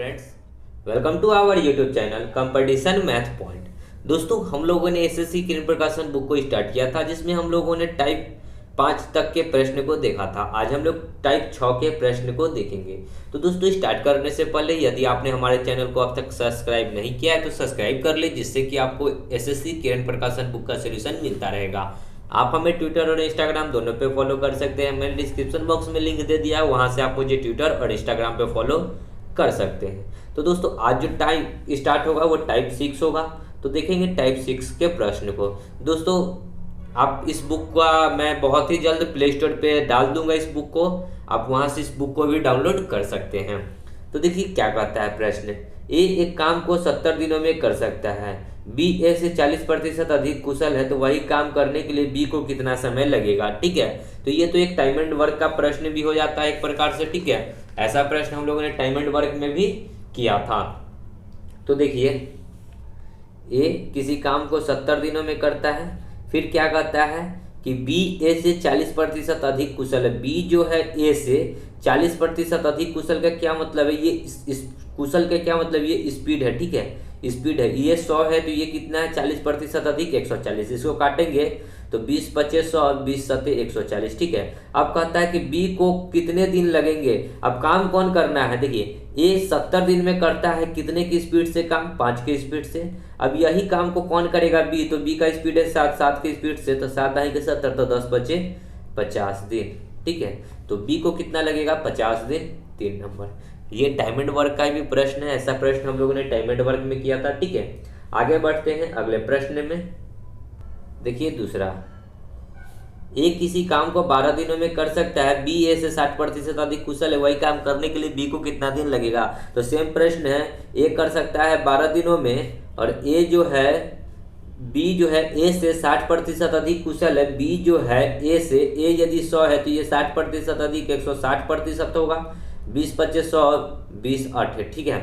Friends, welcome to our YouTube channel competition math point. दोस्तों, हम लोगों ने एसएससी किरण प्रकाशन बुक को स्टार्ट किया था, जिसमें हम लोगों ने टाइप 5 तक के प्रश्न को देखा था। आज हम लोग टाइप 6 के प्रश्न को देखेंगे। तो दोस्तों, स्टार्ट करने से पहले यदि आपने हमारे चैनल को अब तक सब्सक्राइब नहीं किया है तो सब्सक्राइब कर ले, जिससे कि आपको एसएससी किरण प्रकाशन बुक का सोल्यूशन मिलता रहेगा। आप हमें ट्विटर और इंस्टाग्राम दोनों पे फॉलो कर सकते हैं। मैंने डिस्क्रिप्शन बॉक्स में लिंक दे दिया है, वहां से आप मुझे ट्विटर और इंस्टाग्राम पे फॉलो कर सकते हैं। तो दोस्तों, आज जो टाइप स्टार्ट होगा वो टाइप 6 होगा। तो देखेंगे टाइप 6 के प्रश्न को। दोस्तों, आप इस बुक का मैं बहुत ही जल्द प्ले स्टोर पे डाल दूंगा इस बुक को, आप वहां से इस बुक को भी डाउनलोड कर सकते हैं। तो देखिए क्या कहता है प्रश्न। ए एक काम को 70 दिनों में कर सकता है, बी ए से 40% अधिक कुशल है, तो वही काम करने के लिए बी को कितना समय लगेगा। ठीक है, तो ये तो एक टाइम एंड वर्क का प्रश्न भी हो जाता है एक प्रकार से। ठीक है, ऐसा प्रश्न हम लोगों ने टाइम एंड वर्क में भी किया था। तो देखिए, ए किसी काम को 70 दिनों में करता है, फिर क्या कहता है कि बी ए से 40% अधिक कुशल है। बी जो है ए से 40% अधिक कुशल का क्या मतलब है, ये इस कुशल का क्या मतलब, ये स्पीड है। ठीक है, स्पीड है। ये 100 है तो ये कितना है, 40% अधिक 140। इसको काटेंगे तो 20 25 100 और 20 7 140। ठीक है, अब कहता है कि बी को कितने दिन लगेंगे। अब काम कौन करना है, देखिए ए 70 दिन में करता है कितने की स्पीड से काम, 5 की स्पीड से। अब यही काम को कौन करेगा, बी, तो बी का स्पीड है 7 की स्पीड से, तो 7 आई के 70 तो 10 बचे 50 दिन। ठीक है, तो बी को कितना लगेगा, 50 दिन। 3 नंबर। ये टाइम एंड वर्क का भी प्रश्न है, ऐसा प्रश्न हम लोगों ने टाइम एंड वर्क में किया था। ठीक है, आगे बढ़ते हैं अगले प्रश्न में। देखिए दूसरा, ए किसी काम को 12 दिनों में कर सकता है, बी ए से 60% अधिक कुशल है, वही काम करने के लिए बी को कितना दिन लगेगा। तो सेम प्रश्न है, ए कर सकता है 12 दिनों में, और ए जो है बी जो है ए से 60% अधिक कुशल है। बी जो है ए से, ए यदि 100 है तो ये 60% अधिक 160% होगा। 20 25 100 20 8 है। ठीक है,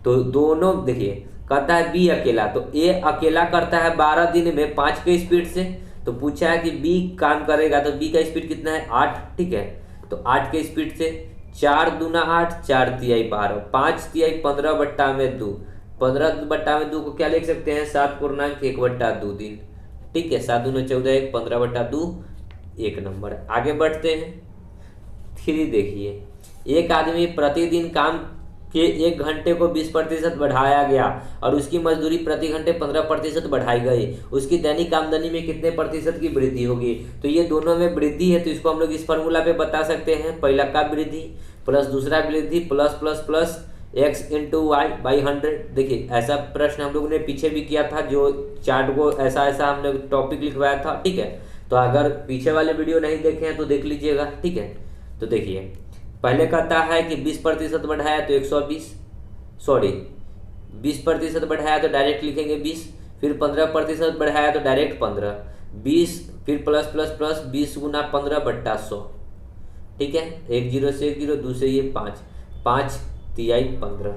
तो दोनों देखिए, कहता है बी अकेला, तो ए अकेला करता है 12 दिन में 5 के स्पीड से। तो पूछा है कि बी काम करेगा, तो बी का स्पीड कितना है, 8। ठीक है, तो 8 के स्पीड से 4 दूना 8, 4 तिहाई 12, 5 तिहाई 15 बट्टा में 2। 15 बट्टा में 2 को क्या लिख सकते हैं, 7/1/2 दिन। ठीक है, 7 दूना 14, 1 15/2 1 नंबर। आगे बढ़ते हैं। 3 देखिए, एक आदमी प्रतिदिन काम के 1 घंटे को 20% बढ़ाया गया और उसकी मजदूरी प्रति घंटे 15% बढ़ाई गई। उसकी दैनिक आमदनी में कितने प्रतिशत की वृद्धि होगी। तो ये दोनों में वृद्धि है, तो इसको हम लोग इस फॉर्मूला पे बता सकते हैं। पहला का वृद्धि प्लस दूसरा वृद्धि plus plus plus x into y by 100। देखिए, ऐसा प्रश्न हम लोगों ने पीछे भी किया था, जो चार्ट को ऐसा ऐसा हमने टॉपिक लिखवाया था। ठीक है, तो अगर पीछे वाले वीडियो नहीं देखे हैं तो देख लीजिएगा। ठीक है, तो देखिए, पहले कहता है कि 20% बढ़ाया तो 120, सॉरी 20% बढ़ाया तो डायरेक्ट लिखेंगे 20, फिर 15% बढ़ाया तो डायरेक्ट 15, 20 फिर प्लस प्लस प्लस 20 गुना 15/100। ठीक है, 1 0 से 1 0, 2 से ये 5, 5 तिहाई 15,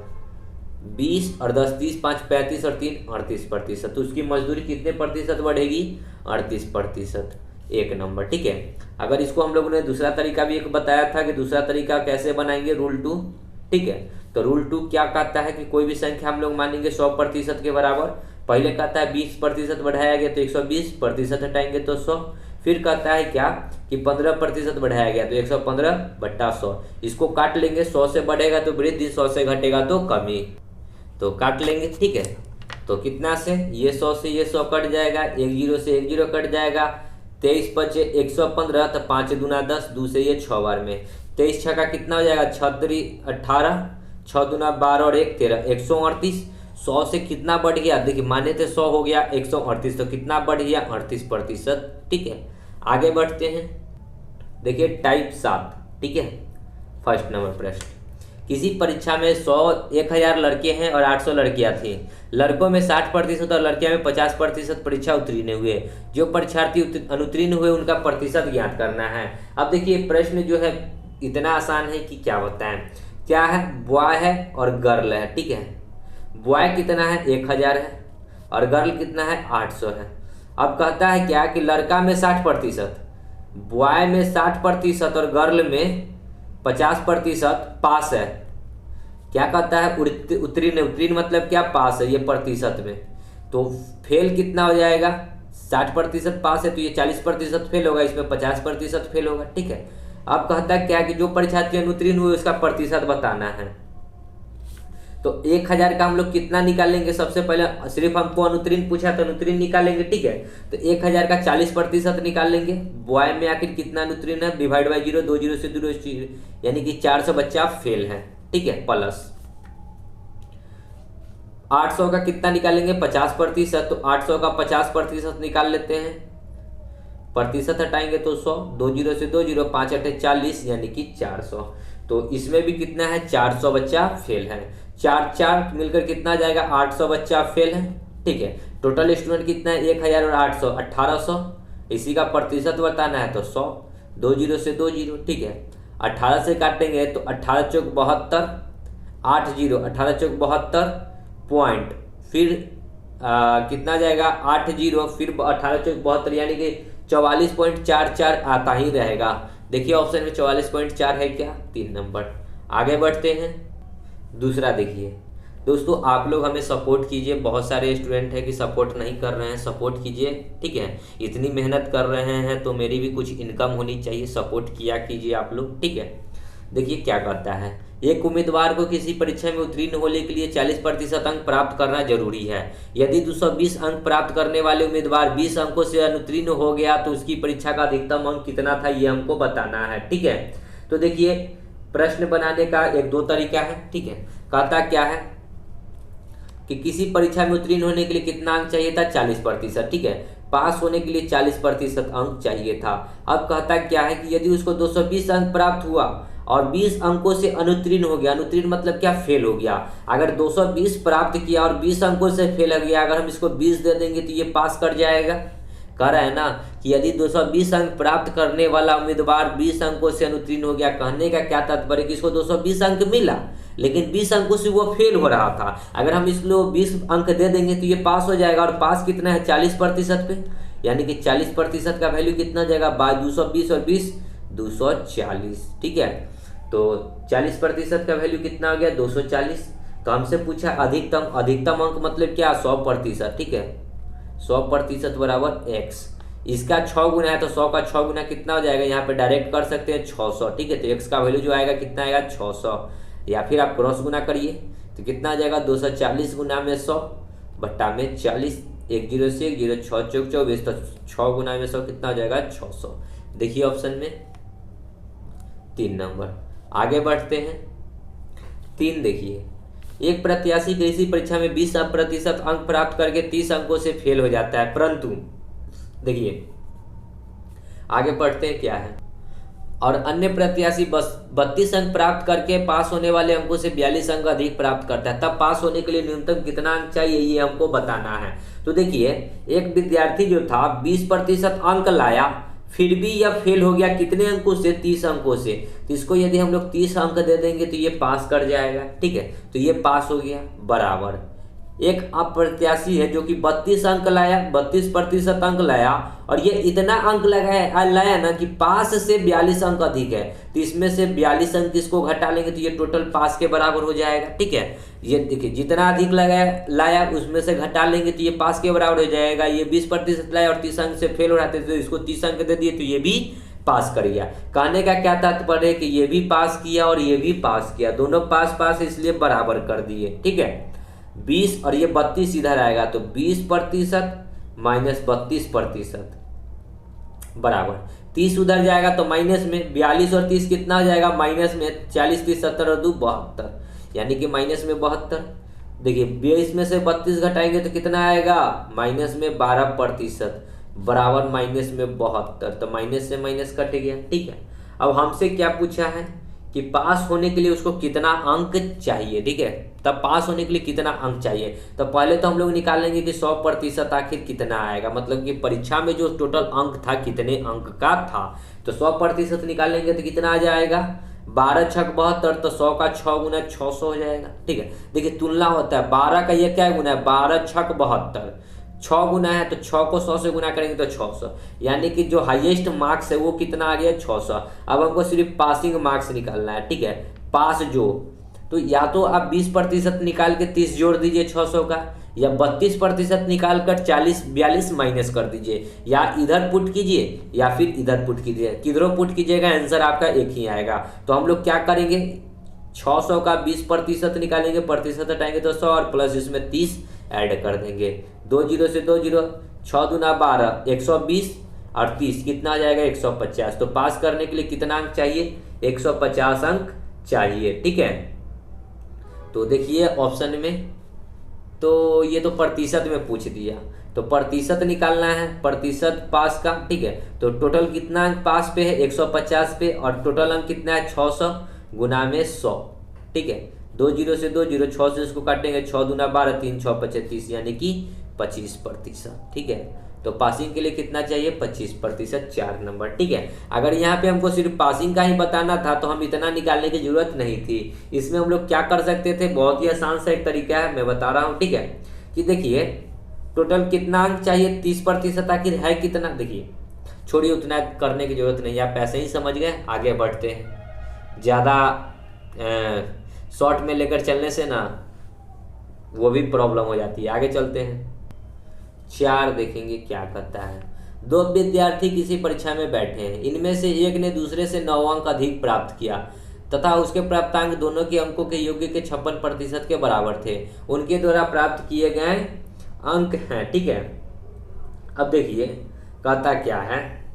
20 और 10 30 5 35 और 3 38%। तो उसकी मजदूरी कितने प्रतिशत बढ़ेगी, 38%। 1 नंबर। ठीक है, अगर इसको हम लोगों ने दूसरा तरीका भी एक बताया था कि दूसरा तरीका कैसे बनाएंगे, रूल 2। ठीक है, तो रूल 2 क्या कहता है कि कोई भी संख्या हम लोग मानेंगे 100% के बराबर। पहले कहता है 20% बढ़ाया गया तो 120%, हटाएंगे तो 100। फिर कहता है क्या कि 15% बढ़ाया गया तो 115/100। इसको काट लेंगे, 100 से बढ़ेगा तो वृद्धि, 100 से घटेगा तो कमी, तो काट लेंगे। ठीक है, तो कितना से, ये 100 से ये 100 कट जाएगा, 1 0 से 1 0 कट जाएगा, 23 बचे 115, तो 5 दूना 10, 2 से ये 6 बार में, 23 6 का कितना हो जाएगा, 6 3 18, 6 दूना 12 और 1 13, 138। 100 से कितना बढ़ गया, देखिए माने थे 100 हो गया 138, तो कितना बढ़ गया, 38%। ठीक है, आगे बढ़ते हैं। देखिए टाइप 7। ठीक है, फर्स्ट नंबर प्रश्न, किसी परीक्षा में 1000 लड़के हैं और 800 लड़कियां थी। लड़कों में 60% और लड़कियां में 50% परीक्षा उत्तीर्ण हुए। जो परीक्षार्थी अनुत्तीर्ण हुए उनका प्रतिशत ज्ञात करना है। अब देखिए, प्रश्न जो है इतना आसान है कि क्या बताएं। क्या है, बॉय है और गर्ल है। ठीक है, बॉय कितना है, 1000 है, और गर्ल कितना है, 800 है। अब कहता है क्या कि लड़का में 60%, बॉय में 60% और गर्ल में 50% पास है। क्या कहता है, उत्तीर्ण। उत्तीर्ण मतलब क्या, पास है, ये प्रतिशत में। तो फेल कितना हो जाएगा, 60% पास है तो ये 40% फेल होगा, इसमें 50% फेल होगा। ठीक है, अब कहता है क्या कि जो परीक्षार्थी अनुत्तीर्ण हुए उसका प्रतिशत बताना है। तो 1000 का हम लोग कितना निकालेंगे, सबसे पहले सिर्फ हमको अनुत्तीर्ण पूछा तो अनुत्तीर्ण निकालेंगे। ठीक है, तो 1000 का 40% निकाल लेंगे। बॉय में आखिर कितना अनुत्तीर्ण है, डिवाइड बाई 0, 2 0 से 2 यानी कि 400 बच्चा फेल है। ठीक है, प्लस 800 का कितना निकालेंगे, 50%। तो 800 का 50% निकाल लेते हैं, प्रतिशत हटाएंगे तो 100, 2 0 से 2 0, 5 8 40 यानी कि 400। तो इसमें भी कितना है, 400 बच्चा फेल है। 4 4 मिलकर कितना जाएगा, 800 बच्चा फेल है। ठीक है, टोटल स्टूडेंट कितना है, 1000 और 800 1800। इसी का प्रतिशत बताना है तो 100, 2 0 से 2 0। ठीक है, 18 से काटेंगे तो 18 चौक 72, 8 0, 18 चौक 72 पॉइंट, फिर कितना जाएगा, 8 0, फिर 18 चौक 72 यानी कि 44.44 आता ही रहेगा। देखिए ऑप्शन में 44.4 है क्या, 3 नंबर। आगे बढ़ते हैं, दूसरा देखिए। दोस्तों आप लोग हमें सपोर्ट कीजिए, बहुत सारे स्टूडेंट हैं कि सपोर्ट नहीं कर रहे हैं, सपोर्ट कीजिए। ठीक है, इतनी मेहनत कर रहे हैं तो मेरी भी कुछ इनकम होनी चाहिए, सपोर्ट किया कीजिए आप लोग। ठीक है, देखिए क्या कहता है, एक उम्मीदवार को किसी परीक्षा में उत्तीर्ण होने के लिए 40% अंक प्राप्त करना जरूरी है। यदि 220 अंक प्राप्त करने वाले उम्मीदवार 20 अंकों से अनुत्तीर्ण हो गया तो उसकी परीक्षा का अधिकतम अंक कितना था, ये हमको बताना है। ठीक है, तो देखिए प्रश्न बनाने का एक दो तरीका है। ठीक है, कहता क्या है कि किसी परीक्षा में उत्तीर्ण होने के लिए कितना अंक चाहिए था, 40%। ठीक है, पास होने के लिए 40% अंक चाहिए था। अब कहता क्या है कि यदि उसको 220 अंक प्राप्त हुआ और 20 अंकों से अनुत्तीर्ण हो गया, अनुत्तीर्ण मतलब क्या, फेल हो गया। अगर 220 प्राप्त किया और 20 अंकों से फेल हो गया, अगर हम इसको 20 दे देंगे तो ये पास कर जाएगा। कह रहा है ना कि यदि 220 अंक प्राप्त करने वाला उम्मीदवार 20 अंकों से अनुत्तीर्ण हो गया, कहने का क्या तात्पर्य कि इसको 220 अंक मिला लेकिन 20 अंकों से वो फेल हो रहा था। अगर हम इसको 20 अंक दे देंगे तो ये पास हो जाएगा। और पास कितना है, 40% पे, यानी कि 40% का वैल्यू कितना जाएगा, 220 और 20 240। ठीक है, तो 40% का वैल्यू कितना हो गया, 240। तो हमसे पूछा अधिकतम, अधिकतम अंक मतलब क्या, 100%। ठीक है, 100% बराबर x। इसका 6 गुना है तो 100 का 6 गुना कितना हो जाएगा, यहाँ पे डायरेक्ट कर सकते हैं 600। ठीक है, तो x का वैल्यू जो आएगा कितना आएगा, 600। या फिर आप क्रॉस गुना करिए तो कितना आ जाएगा, 240 गुना में 100 बट्टा में 40, 1 0 से 1 0, 6 चौक 24, तो 6 गुना में 100 कितना हो जाएगा, 600। देखिए ऑप्शन में 3 नंबर। आगे बढ़ते हैं, 3 देखिए, एक प्रत्याशी किसी परीक्षा में 20% अंक प्राप्त करके 30 अंकों से फेल हो जाता है, परंतु देखिए आगे पढ़ते हैं क्या है, और अन्य प्रत्याशी 32 अंक प्राप्त करके पास होने वाले अंकों से 42 अंक अधिक प्राप्त करता है, तब पास होने के लिए न्यूनतम कितना अंक चाहिए, ये हमको बताना है। तो देखिए एक विद्यार्थी जो था 20% अंक लाया, फिर भी यह फेल हो गया, कितने अंकों से, 30 अंकों से। तो इसको यदि हम लोग 30 अंक दे देंगे तो ये पास कर जाएगा। ठीक है, तो ये पास हो गया। बराबर एक अप्रत्याशी है जो कि 32 अंक लाया, 32% अंक लाया और ये इतना अंक लाया ना कि पास से 42 अंक अधिक है, तो इसमें से 42 अंक इसको घटा लेंगे तो ये टोटल पास के बराबर हो जाएगा। ठीक है, ये देखिए जितना अधिक लाया उसमें से घटा लेंगे तो ये पास के बराबर हो जाएगा। ये 20% लाया और 30 अंक से फेल हो रहा था तो इसको 30 अंक दे दिए तो ये भी पास कर गया। कहने का क्या तात्पर्य है कि ये भी पास किया और ये भी पास किया, दोनों पास पास इसलिए बराबर कर दिए। ठीक है, 20 और ये 32 इधर आएगा तो 20% माइनस 32% बराबर 30 उधर जाएगा तो माइनस में 42 और 30 कितना हो जाएगा, माइनस में 40 30 70 और 2 72, यानी कि माइनस में 72। देखिए 22 में से 32 घटाएंगे तो कितना आएगा, माइनस में 12% बराबर माइनस में 72, तो माइनस से माइनस कट गया। ठीक है, अब हमसे क्या पूछा है कि पास होने के लिए उसको कितना अंक चाहिए। ठीक है, तब पास होने के लिए कितना अंक चाहिए, तो पहले तो हम लोग निकालेंगे कि 100% आखिर कितना आएगा, मतलब कि परीक्षा में जो टोटल अंक था कितने अंक का था। तो 100% निकालेंगे तो कितना आ जाएगा, 12 छक 72, तो 100 का 6 गुना 600 हो जाएगा। ठीक है, देखिए तुलना होता है, 12 का ये क्या गुना है, 12 छक 72, 6 गुना है तो 6 को 100 से गुना करेंगे तो 600, यानी कि जो हाईएस्ट मार्क्स है वो कितना आ गया, 600। अब हमको सिर्फ पासिंग मार्क्स निकालना है। ठीक है, पास जो तो या तो आप 20% निकाल के 30 जोड़ दीजिए 600 का, या 32% निकाल कर 42 माइनस कर दीजिए, या इधर पुट कीजिए या फिर इधर पुट कीजिए। किधरों पुट कीजिएगा आंसर आपका एक ही आएगा। तो हम लोग क्या करेंगे, 600 का 20% निकालेंगे, प्रतिशत हटाएंगे तो 100 और प्लस इसमें 30 ऐड कर देंगे। 2 जीरो से 2 जीरो, 6 दूना 12, 120 और 30 कितना आ जाएगा 150। तो पास करने के लिए कितना अंक चाहिए, 150 अंक चाहिए। ठीक है, तो देखिए ऑप्शन में, तो ये तो प्रतिशत में पूछ दिया, तो प्रतिशत निकालना है, प्रतिशत पास का। ठीक है, तो टोटल कितना अंक पास पे है 150 पे, और टोटल अंक कितना है 600 गुना में 100। ठीक है, 2 जीरो से 2 जीरो, 6 से इसको काटेंगे, 6 दूना 12, 3 6 25 30, यानी कि 25%। ठीक है, तो पासिंग के लिए कितना चाहिए 25%, 4 नंबर। ठीक है, अगर यहाँ पे हमको सिर्फ पासिंग का ही बताना था तो हम इतना निकालने की जरूरत नहीं थी। इसमें हम लोग क्या कर सकते थे, बहुत ही आसान सा एक तरीका है, मैं बता रहा हूँ। ठीक है, कि देखिए टोटल कितना अंक चाहिए 30%, आखिर है कितना, देखिए छोड़िए उतना करने की जरूरत नहीं, आप ऐसे ही समझ गए। आगे बढ़ते हैं, ज़्यादा शॉर्ट में लेकर चलने से ना वो भी प्रॉब्लम हो जाती है। आगे चलते हैं, 4 देखेंगे क्या कहता है। 2 विद्यार्थी किसी परीक्षा में बैठे हैं, इनमें से एक ने दूसरे से 9 अंक अधिक प्राप्त किया तथा उसके प्राप्तांक दोनों के अंकों के योग के 56% के बराबर थे। उनके द्वारा प्राप्त किए गए अंक हैं। ठीक है, अब देखिए कहता क्या है,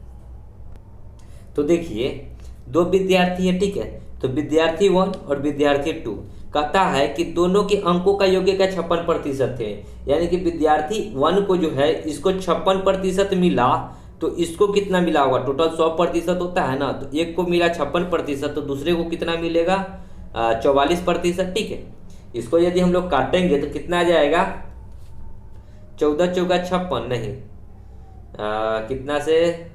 तो देखिए 2 विद्यार्थी है। ठीक है, तो विद्यार्थी 1 और विद्यार्थी 2, कहता है कि दोनों के अंकों का योग का 56% थे, यानी कि विद्यार्थी 1 को जो है इसको 56% मिला, तो इसको कितना मिला होगा, टोटल 100% होता है ना, तो एक को मिला 56%, तो दूसरे को कितना मिलेगा 44%। ठीक है, इसको यदि हम लोग काटेंगे तो कितना आ जाएगा, 14 चौका 56 नहीं, कितना से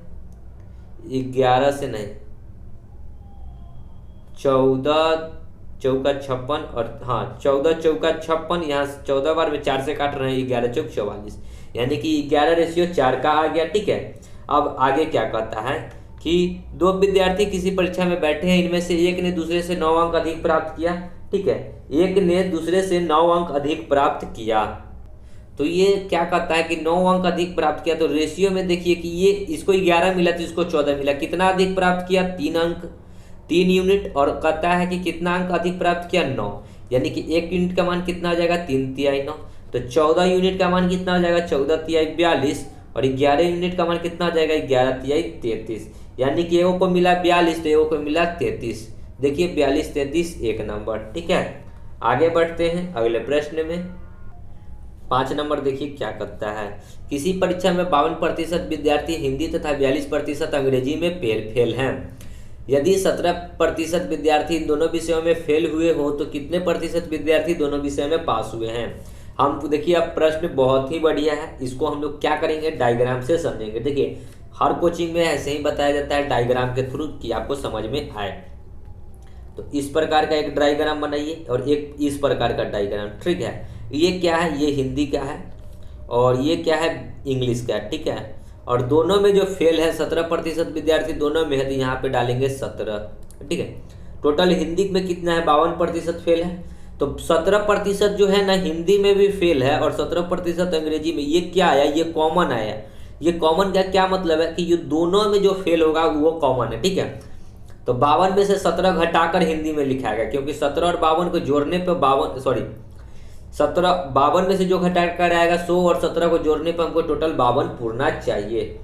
11 से नहीं, 14 चौका 56 और हाँ 14 चौका 56, यहाँ 14 बार में 4 से काट रहे हैं, 11 चौक 44, यानी कि 11:4 का आ गया। ठीक है, अब आगे क्या कहता है कि 2 विद्यार्थी किसी परीक्षा में बैठे हैं, इनमें से एक ने दूसरे से 9 अंक अधिक प्राप्त किया। ठीक है, एक ने दूसरे से 9 अंक अधिक प्राप्त किया, तो ये क्या कहता है कि 9 अंक अधिक प्राप्त किया, तो रेशियो में देखिए कि ये इसको 11 मिला तो इसको 14 मिला, कितना अधिक प्राप्त किया 3 अंक 3 यूनिट, और कहता है कि कितना अंक अधिक प्राप्त किया 9, यानी कि 1 यूनिट का मान कितना हो जाएगा 3 तिहाई 9, तो 14 यूनिट का मान कितना हो जाएगा 14 तिहाई 42, और 11 यूनिट का मान कितना हो जाएगा 11 तिहाई 33, यानी कि एगो को मिला 42 तो एगो को मिला 33। देखिए 42 33 1 नंबर। ठीक है, आगे बढ़ते हैं अगले प्रश्न में, 5 नंबर देखिए क्या करता है। किसी परीक्षा में 52% विद्यार्थी हिंदी तथा 42% अंग्रेजी में फेल हैं। यदि 17% विद्यार्थी इन दोनों विषयों में फेल हुए हो तो कितने प्रतिशत विद्यार्थी दोनों विषयों में पास हुए हैं। हम देखिए अब प्रश्न बहुत ही बढ़िया है, इसको हम लोग क्या करेंगे डायग्राम से समझेंगे। देखिए हर कोचिंग में ऐसे ही बताया जाता है डायग्राम के थ्रू कि आपको समझ में आए। तो इस प्रकार का एक डायग्राम बनाइए और एक इस प्रकार का डायग्राम। ठीक है, ये क्या है, ये हिंदी का है और ये क्या है इंग्लिश का। ठीक है, और दोनों में जो फेल है 17% विद्यार्थी दोनों में है, तो यहाँ पे डालेंगे 17। ठीक है, टोटल हिंदी में कितना है 52% फेल है, तो 17% जो है ना हिंदी में भी फेल है और 17% अंग्रेजी में। ये क्या आया, ये कॉमन आया। ये कॉमन का क्या मतलब है कि ये दोनों में जो फेल होगा वो कॉमन है। ठीक है, तो 52 में से 17 घटाकर हिंदी में लिखाएगा, क्योंकि 17 और 52 को जोड़ने पर 52 में से जो घटा कर आएगा 100 और 17 को जोड़ने पर हमको टोटल 52 पूरना चाहिए।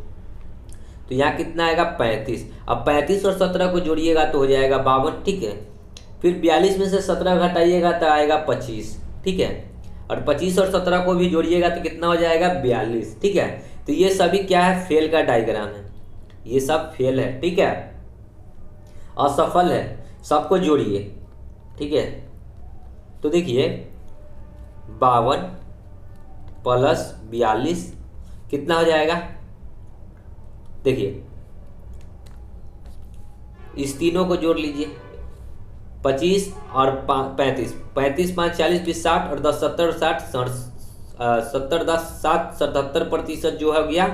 तो यहाँ कितना आएगा 35। अब 35 और 17 को जोड़िएगा तो हो जाएगा 52। ठीक है, फिर 42 में से 17 घटाइएगा तो आएगा 25। ठीक है, और 25 और 17 को भी जोड़िएगा तो कितना हो जाएगा 42। ठीक है, तो ये सभी क्या है फेल का डायग्राम है, ये सब फेल है। ठीक है, असफल है, सबको जोड़िए। ठीक है, तो देखिए 52 प्लस 42 कितना हो जाएगा, देखिए इस तीनों को जोड़ लीजिए 25 और 35, 35 5 40 20 60 और 10 70 60 70 10 7 77% जो हो गया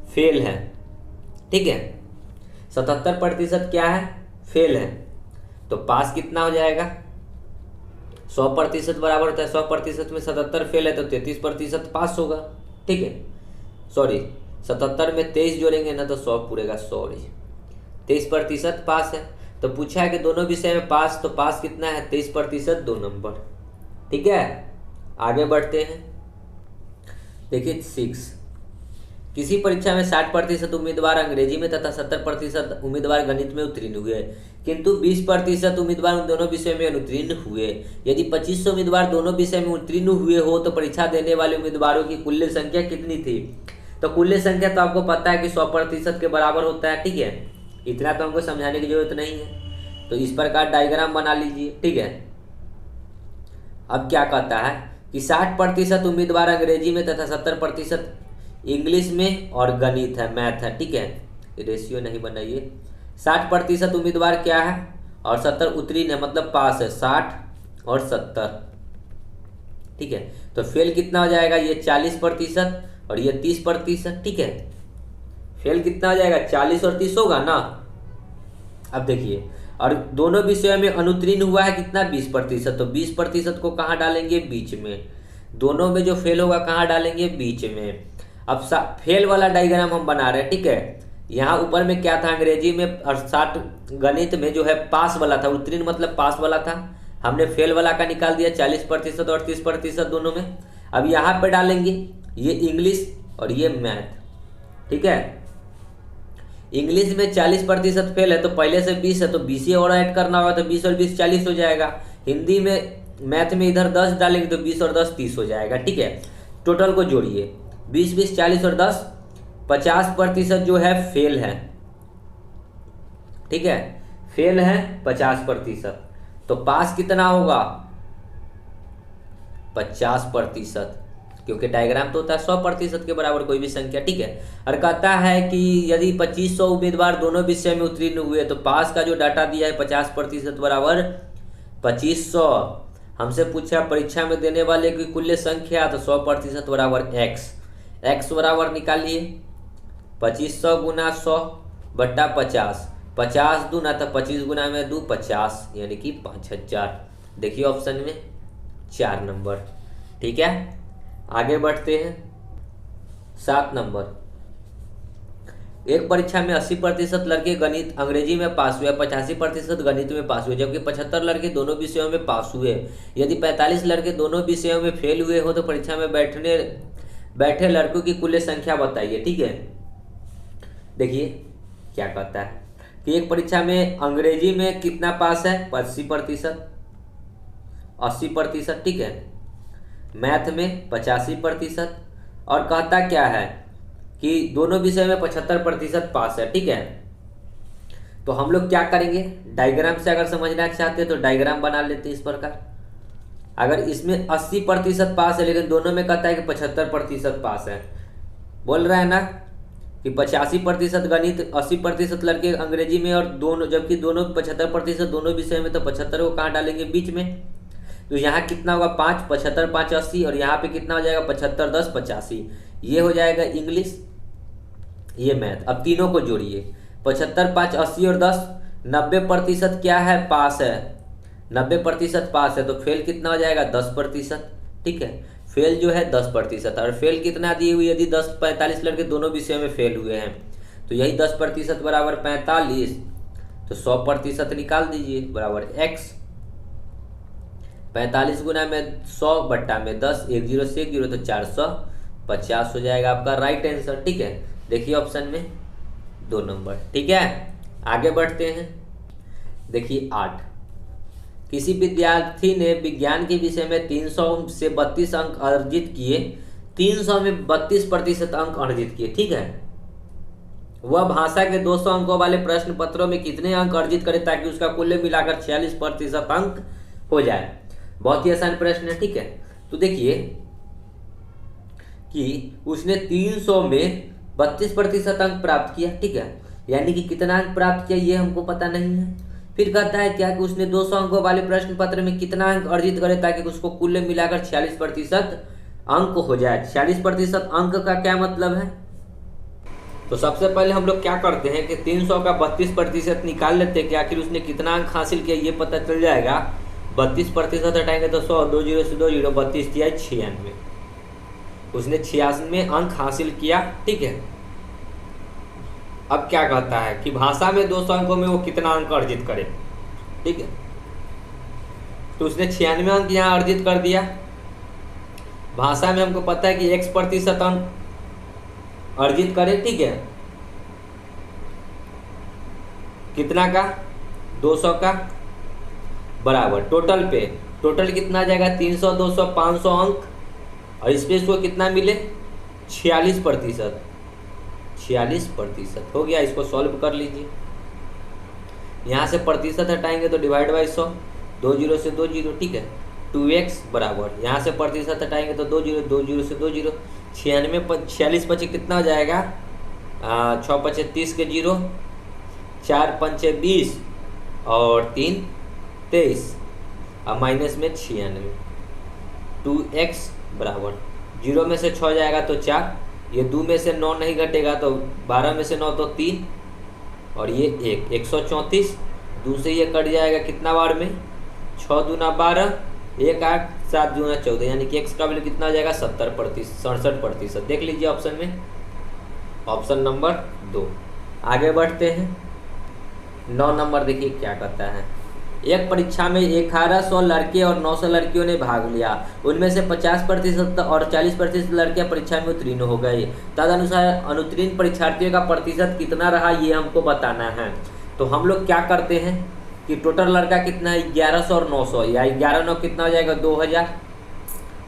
फेल है। ठीक है, 77% क्या है फेल है, तो पास कितना हो जाएगा 100% बराबर होता है 100% में 77 फेल है तो 33% पास होगा। ठीक है, सॉरी 77 में 23 जोड़ेंगे ना तो 100 पूरेगा, सॉरी 23% पास है। तो पूछा है कि दोनों विषय में पास, तो पास कितना है 23%, 2 नंबर। ठीक है, आगे बढ़ते हैं। देखिए 6, किसी परीक्षा में 60% उम्मीदवार अंग्रेजी में तथा 70% उम्मीदवार गणित में उत्तीर्ण हुए, किंतु 20% उम्मीदवार उन दोनों विषयों में अनुत्तीर्ण हुए। यदि 2500 उम्मीदवार दोनों विषय में उत्तीर्ण हुए हो तो परीक्षा देने वाले उम्मीदवारों की कुल संख्या कितनी थी? तो कुल संख्या तो आपको पता है कि 100% के बराबर होता है। ठीक है, इतना तो हमको समझाने की जरूरत नहीं है। तो इस प्रकार डायग्राम बना लीजिए। ठीक है, अब क्या कहता है कि 60% उम्मीदवार अंग्रेजी में तथा 70% इंग्लिश में और गणित है, मैथ है। ठीक है, रेशियो नहीं बनाइए। 60% उम्मीदवार क्या है और 70 उत्तीर्ण है, मतलब पास है, 60 और 70। ठीक है, तो फेल कितना हो जाएगा? ये 40% और ये 30%। ठीक है, फेल कितना हो जाएगा? 40 और 30 होगा ना। अब देखिए, और दोनों विषयों में अनुत्तीर्ण हुआ है कितना? 20%। तो 20% को कहाँ डालेंगे? बीच में। दोनों में जो फेल होगा कहाँ डालेंगे? बीच में। अब फेल वाला डायग्राम हम बना रहे हैं। ठीक है, यहाँ ऊपर में क्या था? अंग्रेजी में और 60 गणित में जो है पास वाला था, उत्तीर्ण मतलब पास वाला था। हमने फेल वाला का निकाल दिया 40% और 30% दोनों में। अब यहाँ पे डालेंगे ये इंग्लिश और ये मैथ। ठीक है, इंग्लिश में 40% फेल है तो पहले से 20 है तो 20 ही और ऐड करना होगा, तो 20 और 20 40 हो जाएगा। हिंदी में मैथ में इधर 10 डालेंगे तो 20 और 10 30 हो जाएगा। ठीक है, टोटल को जोड़िए, 20 20 40 और 10 50% जो है फेल है। ठीक है, फेल है 50%। तो पास कितना होगा? 50%, क्योंकि डायग्राम तो होता है 100% के बराबर कोई भी संख्या। ठीक है, और कहता है कि यदि 2500 उम्मीदवार दोनों विषय में उत्तीर्ण हुए तो पास का जो डाटा दिया है 50% बराबर 2500। हमसे पूछा परीक्षा में देने वाले की कुल संख्या, तो 100% बराबर x बराबर निकालिए 2500 गुना 100 बट्टा 50, 50 दूना तो 25 गुना में 2 50, यानी कि 5000। देखिए ऑप्शन में 4 नंबर। ठीक है, आगे बढ़ते हैं। 7 नंबर, एक परीक्षा में 80% लड़के गणित अंग्रेजी में पास हुए, 85% गणित में पास हुए, जबकि 75 लड़के दोनों विषयों में पास हुए। यदि 45 लड़के दोनों विषयों में फेल हुए हो तो परीक्षा में बैठे लड़कों की कुल संख्या बताइए। ठीक है, देखिए क्या कहता है कि एक परीक्षा में अंग्रेजी में कितना पास है? 80%। ठीक है, मैथ में 85%, और कहता क्या है कि दोनों विषय में 75% पास है। ठीक है, तो हम लोग क्या करेंगे? डायग्राम से अगर समझना चाहते हैं तो डायग्राम बना लेते हैं इस प्रकार। अगर इसमें 80% पास है लेकिन दोनों में कहता है कि 75% पास है, बोल रहा है ना कि 85% गणित, 80% लड़के अंग्रेजी में और दोनों, जबकि दोनों 75% दोनों विषय में, तो 75 को कहाँ डालेंगे? बीच में। तो यहाँ कितना होगा? 5 75 5 80, और यहाँ पे कितना हो जाएगा? 75 10 85। ये हो जाएगा इंग्लिश, ये मैथ। अब तीनों को जोड़िए, 75 5 80 और 10 90% क्या है? पास है, 90% पास है। तो फेल कितना हो जाएगा? 10%। ठीक है, फेल जो है 10%, और फेल कितना दिए हुए? यदि 45 लड़के दोनों विषयों में फेल हुए हैं तो यही 10% बराबर 45, तो 100% निकाल दीजिए बराबर x। 45 गुना में 100 बट्टा में 10, 1 0 से 1 0 तो 450 हो जाएगा आपका राइट आंसर। ठीक है, देखिए ऑप्शन में 2 नंबर। ठीक है, आगे बढ़ते हैं। देखिए 8, किसी विद्यार्थी ने विज्ञान के विषय में 300 से 32 अंक अर्जित किए, 300 में 32% अंक अर्जित किए। ठीक है, वह भाषा के 200 अंकों वाले प्रश्न पत्रों में कितने अंक अर्जित करे ताकि उसका कुल मिलाकर 46% अंक हो जाए? बहुत ही आसान प्रश्न है। ठीक है, तो देखिए कि उसने 300 में 32% अंक प्राप्त किया। ठीक है, यानी कि कितना अंक प्राप्त किया ये हमको पता नहीं है। फिर कहता है क्या कि उसने 200 अंकों वाले प्रश्न पत्र में कितना अंक अर्जित करे ताकि उसको कुल मिलाकर 46% अंक हो जाए। 46% अंक का क्या मतलब है? तो सबसे पहले हम लोग क्या करते हैं कि 300 का 32% निकाल लेते हैं कि आखिर उसने कितना अंक हासिल किया ये पता चल जाएगा। 32% हटाएंगे तो 100, 2 जीरो से 2 जीरो, 32 दिया 96। उसने 86 अंक हासिल किया। ठीक है, अब क्या कहता है कि भाषा में 200 अंकों में वो कितना अंक अर्जित करे। ठीक है, तो उसने 96 अंक यहाँ अर्जित कर दिया। भाषा में हमको पता है कि x% अंक अर्जित करे। ठीक है, कितना का, 200 का, बराबर टोटल पे, टोटल कितना आ जाएगा, 300, 200, 500 अंक, और इसमें इसको कितना मिले, 46%। 46% हो गया। इसको सॉल्व कर लीजिए। यहाँ से प्रतिशत हटाएंगे तो डिवाइड बाई 100, 2 जीरो से 2 जीरो। ठीक है, 2x बराबर, यहाँ से प्रतिशत हटाएंगे तो 2 जीरो, 2 जीरो से 2 जीरो, 46 पचे कितना हो जाएगा, 6 पचे 30 के जीरो, 4 पंचे 20 और 3 23, अब माइनस में 96। 2x बराबर, जीरो में से 6 जाएगा तो 4, ये 2 में से 9 नहीं घटेगा तो 12 में से 9 तो 3, और ये 134, 2 से ये कट जाएगा कितना बार में, 6 दूना 12, 1 8, 7 दूना 14, यानी कि x का वैल्यू कितना आ जाएगा, 67%। देख लीजिए ऑप्शन में, ऑप्शन नंबर 2। आगे बढ़ते हैं। 9 नंबर देखिए क्या कहता है। एक परीक्षा में 1100 लड़के और 900 लड़कियों ने भाग लिया। उनमें से 50% और 40% लड़कियां परीक्षा में उत्तीर्ण हो गए। तदनुसार अनुत्तीर्ण परीक्षार्थियों का प्रतिशत कितना रहा, ये हमको बताना है। तो हम लोग क्या करते हैं कि टोटल लड़का कितना है, 1100 और 900, या 11 9 कितना हो जाएगा, 2000,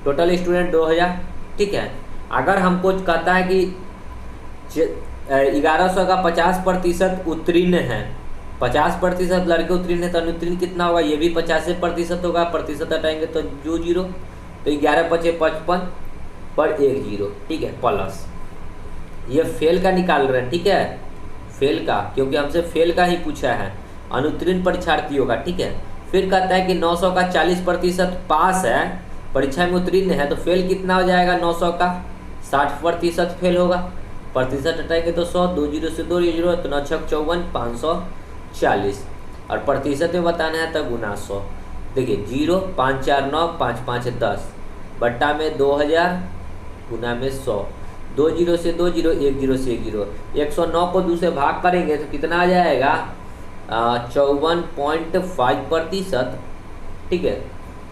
टोटल स्टूडेंट 2000। ठीक है, अगर हमको कहता है कि 1100 का 50% उत्तीर्ण है, 50% लड़के उत्तीर्ण है, तो अनुत्तीर्ण कितना होगा, ये भी 50% होगा। प्रतिशत हटाएंगे तो 2 जीरो, तो 11 पचे 55 पर 1 जीरो। ठीक है, प्लस ये फेल का निकाल रहे हैं। ठीक है, फेल का, क्योंकि हमसे फेल का ही पूछा है, अनुत्तीर्ण परीक्षार्थियों का। ठीक है, फिर कहता है कि 900 का 40% पास है, परीक्षा में उत्तीर्ण है, तो फेल कितना हो जाएगा, 900 का 60% फेल होगा। प्रतिशत हटाएंगे तो 100, 2 जीरो से 2 जीरो, तो 9 6 54, 540, और प्रतिशत में बताना है तो गुना 100। देखिए 0 5 4 9, 5 5 10, बट्टा में 2000, गुना में 100, 2 जीरो से 2 जीरो, 1 जीरो से 1 जीरो, 109 को 2 से भाग करेंगे तो कितना आ जाएगा, 54.5%। ठीक है,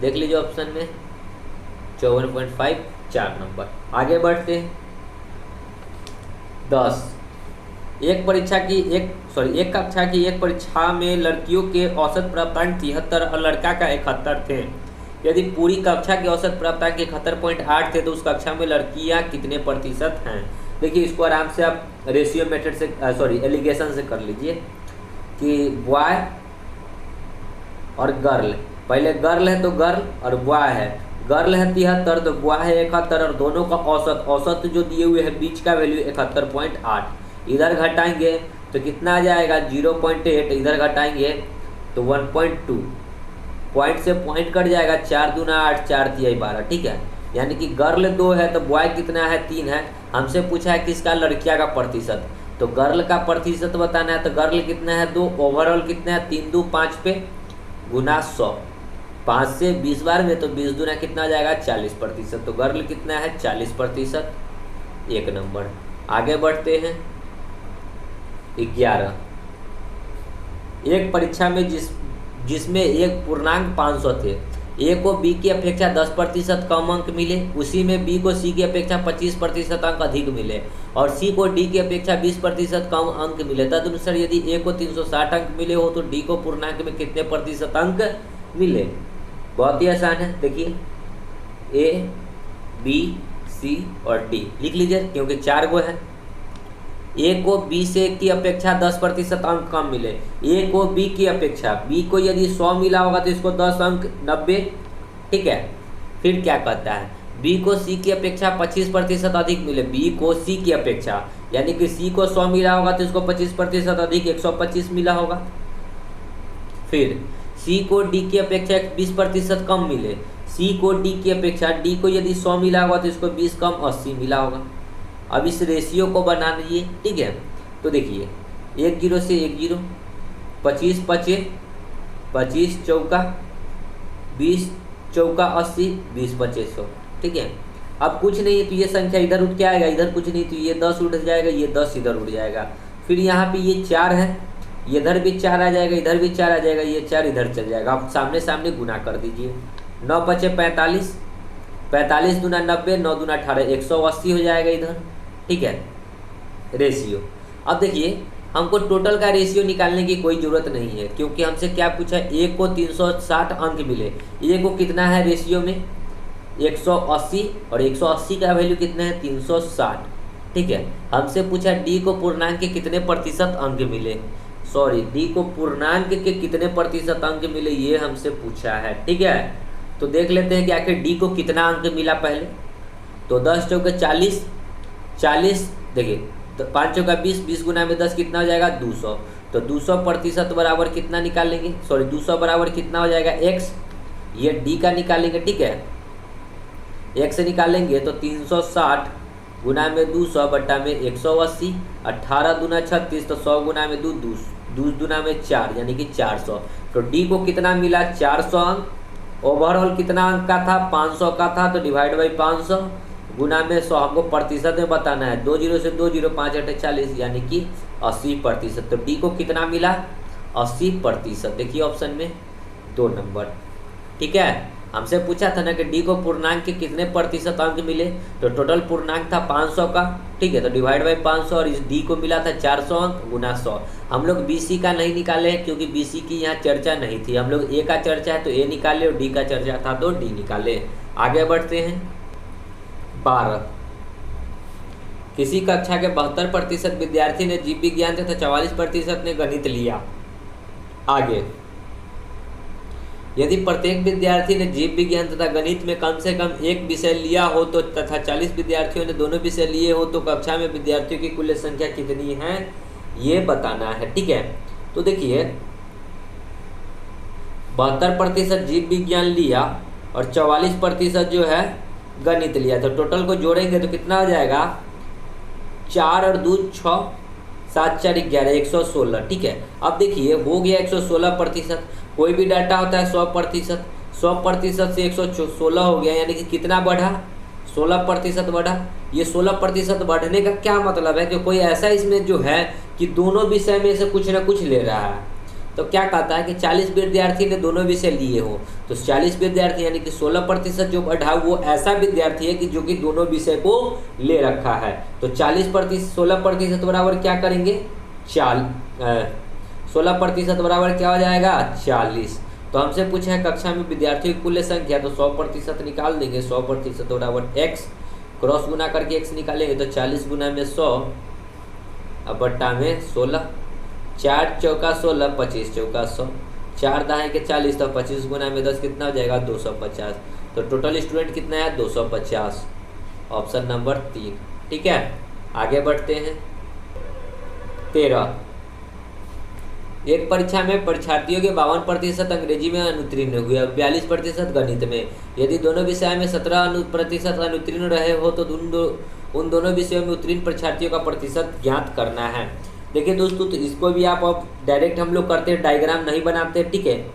देख लीजिए ऑप्शन में 54.5, 4 नंबर। आगे बढ़ते हैं। 10, एक कक्षा की एक परीक्षा में लड़कियों के औसत प्राप्तांक 73 और लड़का का 71 थे। यदि पूरी कक्षा के औसत प्राप्तांक 71.8 थे तो उस कक्षा में लड़कियां कितने प्रतिशत हैं। देखिए इसको आराम से आप रेशियो मेथड से एलिगेशन से कर लीजिए कि बॉय और गर्ल, पहले गर्ल है तो गर्ल और बॉय है, गर्ल है 73 तो बॉय है 71, और दोनों का औसत जो दिए हुए है बीच का वैल्यू 71.8, इधर घटाएंगे तो कितना आ जाएगा, 0.8, इधर घटाएंगे तो 1.2, पॉइंट से पॉइंट कट जाएगा, 4 दूना 8, 4 तिया 12। ठीक है, यानी कि गर्ल 2 है तो बॉय कितना है, 3 है। हमसे पूछा है किसका, लड़कियां का प्रतिशत, तो गर्ल का प्रतिशत बताना है, तो गर्ल कितना है 2, ओवरऑल कितना है 3 2 5 पे गुना 100, 5 से 20 बार में, तो 20 दूना कितना आ जाएगा 40%, तो गर्ल कितना है 40%। 1 नंबर। आगे बढ़ते हैं। 11, एक परीक्षा में जिसमें एक पूर्णांक 500 थे, ए को बी की अपेक्षा 10% कम अंक मिले, उसी में बी को सी की अपेक्षा 25% अंक अधिक मिले, और सी को डी की अपेक्षा 20% कम अंक मिले। तदनुसार यदि ए को 360 अंक मिले हो तो डी को पूर्णांक में कितने प्रतिशत अंक मिले। बहुत ही आसान है, देखिए ए बी सी और डी लिख लीजिए, क्योंकि 4 गो है। ए को बी से की अपेक्षा 10% अंक कम मिले, ए को बी की अपेक्षा, बी को यदि 100 मिला होगा तो इसको 10 अंक 90। ठीक है, फिर क्या कहता है, बी को सी की अपेक्षा 25% अधिक मिले, बी को सी की अपेक्षा, यानी कि सी को 100 मिला होगा तो इसको 25% अधिक 125 मिला होगा। फिर सी को डी की अपेक्षा 20% कम मिले, सी को डी की अपेक्षा, डी को यदि 100 मिला होगा तो इसको 20 कम 80 मिला होगा। अब इस रेशियो को बना लीजिए। ठीक है, तो देखिए 1 जीरो से 1 जीरो, 25 पचे 25 चौका 20 चौका 80, 20 पच्चीस 100, ठीक है। अब कुछ नहीं है तो ये संख्या इधर उठ के आएगा, इधर कुछ नहीं तो ये 10 उठ जाएगा, ये 10 इधर उठ जाएगा। फिर यहाँ पे ये 4 है, इधर भी 4 आ जाएगा, इधर भी 4 आ जाएगा, ये 4 इधर चल जाएगा। आप सामने सामने गुना कर दीजिए। 9 पचे 45, 45 दूना 90, 9 दूना 18, 180 हो जाएगा इधर, ठीक है रेशियो। अब देखिए हमको टोटल का रेशियो निकालने की कोई ज़रूरत नहीं है, क्योंकि हमसे क्या पूछा, ए को 360 अंक मिले, ए को कितना है रेशियो में 180, और 180 का वैल्यू कितना है 360, ठीक है। हमसे पूछा डी को पूर्णांक के कितने प्रतिशत अंक मिले, सॉरी डी को पूर्णांक के कितने प्रतिशत अंक मिले, ये हमसे पूछा है, ठीक है। तो देख लेते हैं कि आखिर डी को कितना अंक मिला पहले। तो 10 चौके 40, 40 देखिए तो 5 चौका 20, 20 गुना में 10 कितना हो जाएगा 200। तो 200% बराबर कितना निकालेंगे, सॉरी 200 बराबर कितना हो जाएगा x, ये डी का निकालेंगे, ठीक है। x से निकालेंगे तो 360 गुना में 200 बट्टा में 180, 18 दूना 36, तो 100 गुना में 2 दूना में 4 यानी कि 400। तो डी को कितना मिला 400 अंक। ओवरऑल कितना अंक का था 500 का था, तो डिवाइड बाई 500 गुना में 100, हमको प्रतिशत में बताना है। 2 0 से 2 0, 5 8 40 यानी कि 80%। तो डी को कितना मिला 80%। देखिए ऑप्शन में 2 नंबर, ठीक है। हमसे पूछा था ना कि डी को पूर्णांक के कितने प्रतिशत अंक मिले, तो टोटल पूर्णांक था 500 का, ठीक है। तो डिवाइड बाई 500 और इस डी को मिला था 400 अंक गुना 100। हम लोग बीसी का नहीं निकाले हैं क्योंकि बीसी की यहाँ चर्चा नहीं थी, हम लोग ए का चर्चा है तो ए निकाले और डी का चर्चा था तो डी निकाले। आगे बढ़ते हैं 12। किसी कक्षा के 72% विद्यार्थी ने जीव विज्ञान तथा 44% ने गणित लिया। आगे यदि प्रत्येक विद्यार्थी ने जीव विज्ञान तथा गणित में कम से कम एक विषय लिया हो तो तथा 40 विद्यार्थियों ने दोनों विषय लिए हो तो कक्षा में विद्यार्थियों की कुल संख्या कितनी है ये बताना है, ठीक है। तो देखिए 72% जीव विज्ञान लिया और 44% जो है गणित लिया, तो टोटल को जोड़ेंगे तो कितना हो जाएगा 4 और 2 6, 7 4 11, 116, ठीक है। अब देखिए हो गया 116%। कोई भी डाटा होता है 100%, 100% से 116 हो गया, यानी कि कितना बढ़ा 16% बढ़ा। ये 16% बढ़ने का क्या मतलब है कि कोई ऐसा इसमें जो है कि दोनों विषय में से कुछ ना कुछ ले रहा है। तो क्या कहता है कि 40 विद्यार्थी ने दोनों विषय लिए हो, तो 40 विद्यार्थी यानी कि 16% जो बढ़ा वो ऐसा विद्यार्थी है कि जो कि दोनों विषय को ले रखा है। तो 40% 16% बराबर क्या करेंगे 16% बराबर क्या हो जाएगा 40। तो हमसे पूछा है कक्षा में विद्यार्थियों की कुल संख्या, तो 100% निकाल देंगे। 100% बराबर x, क्रॉस गुना करके x निकालेंगे तो 40 गुना में 100 अब बट्टा में 16, 4 चौका 16, 25 चौका 100, 4 दाएं के 40, तो 25 गुना में 10 कितना हो जाएगा 250। तो टोटल स्टूडेंट कितना है 250, ऑप्शन नंबर 3, ठीक है। आगे बढ़ते हैं 13। एक परीक्षा में परीक्षार्थियों के 52% अंग्रेजी में अनुत्तीर्ण हुए और 42% गणित में। यदि दोनों विषय में 17% अनुत्तीर्ण रहे हो तो उन दोनों विषयों में उत्तीर्ण परीक्षार्थियों का प्रतिशत ज्ञात करना है। देखिए दोस्तों, तो इसको भी आप अब डायरेक्ट हम लोग करते हैं, डायग्राम नहीं बनाते, ठीक है।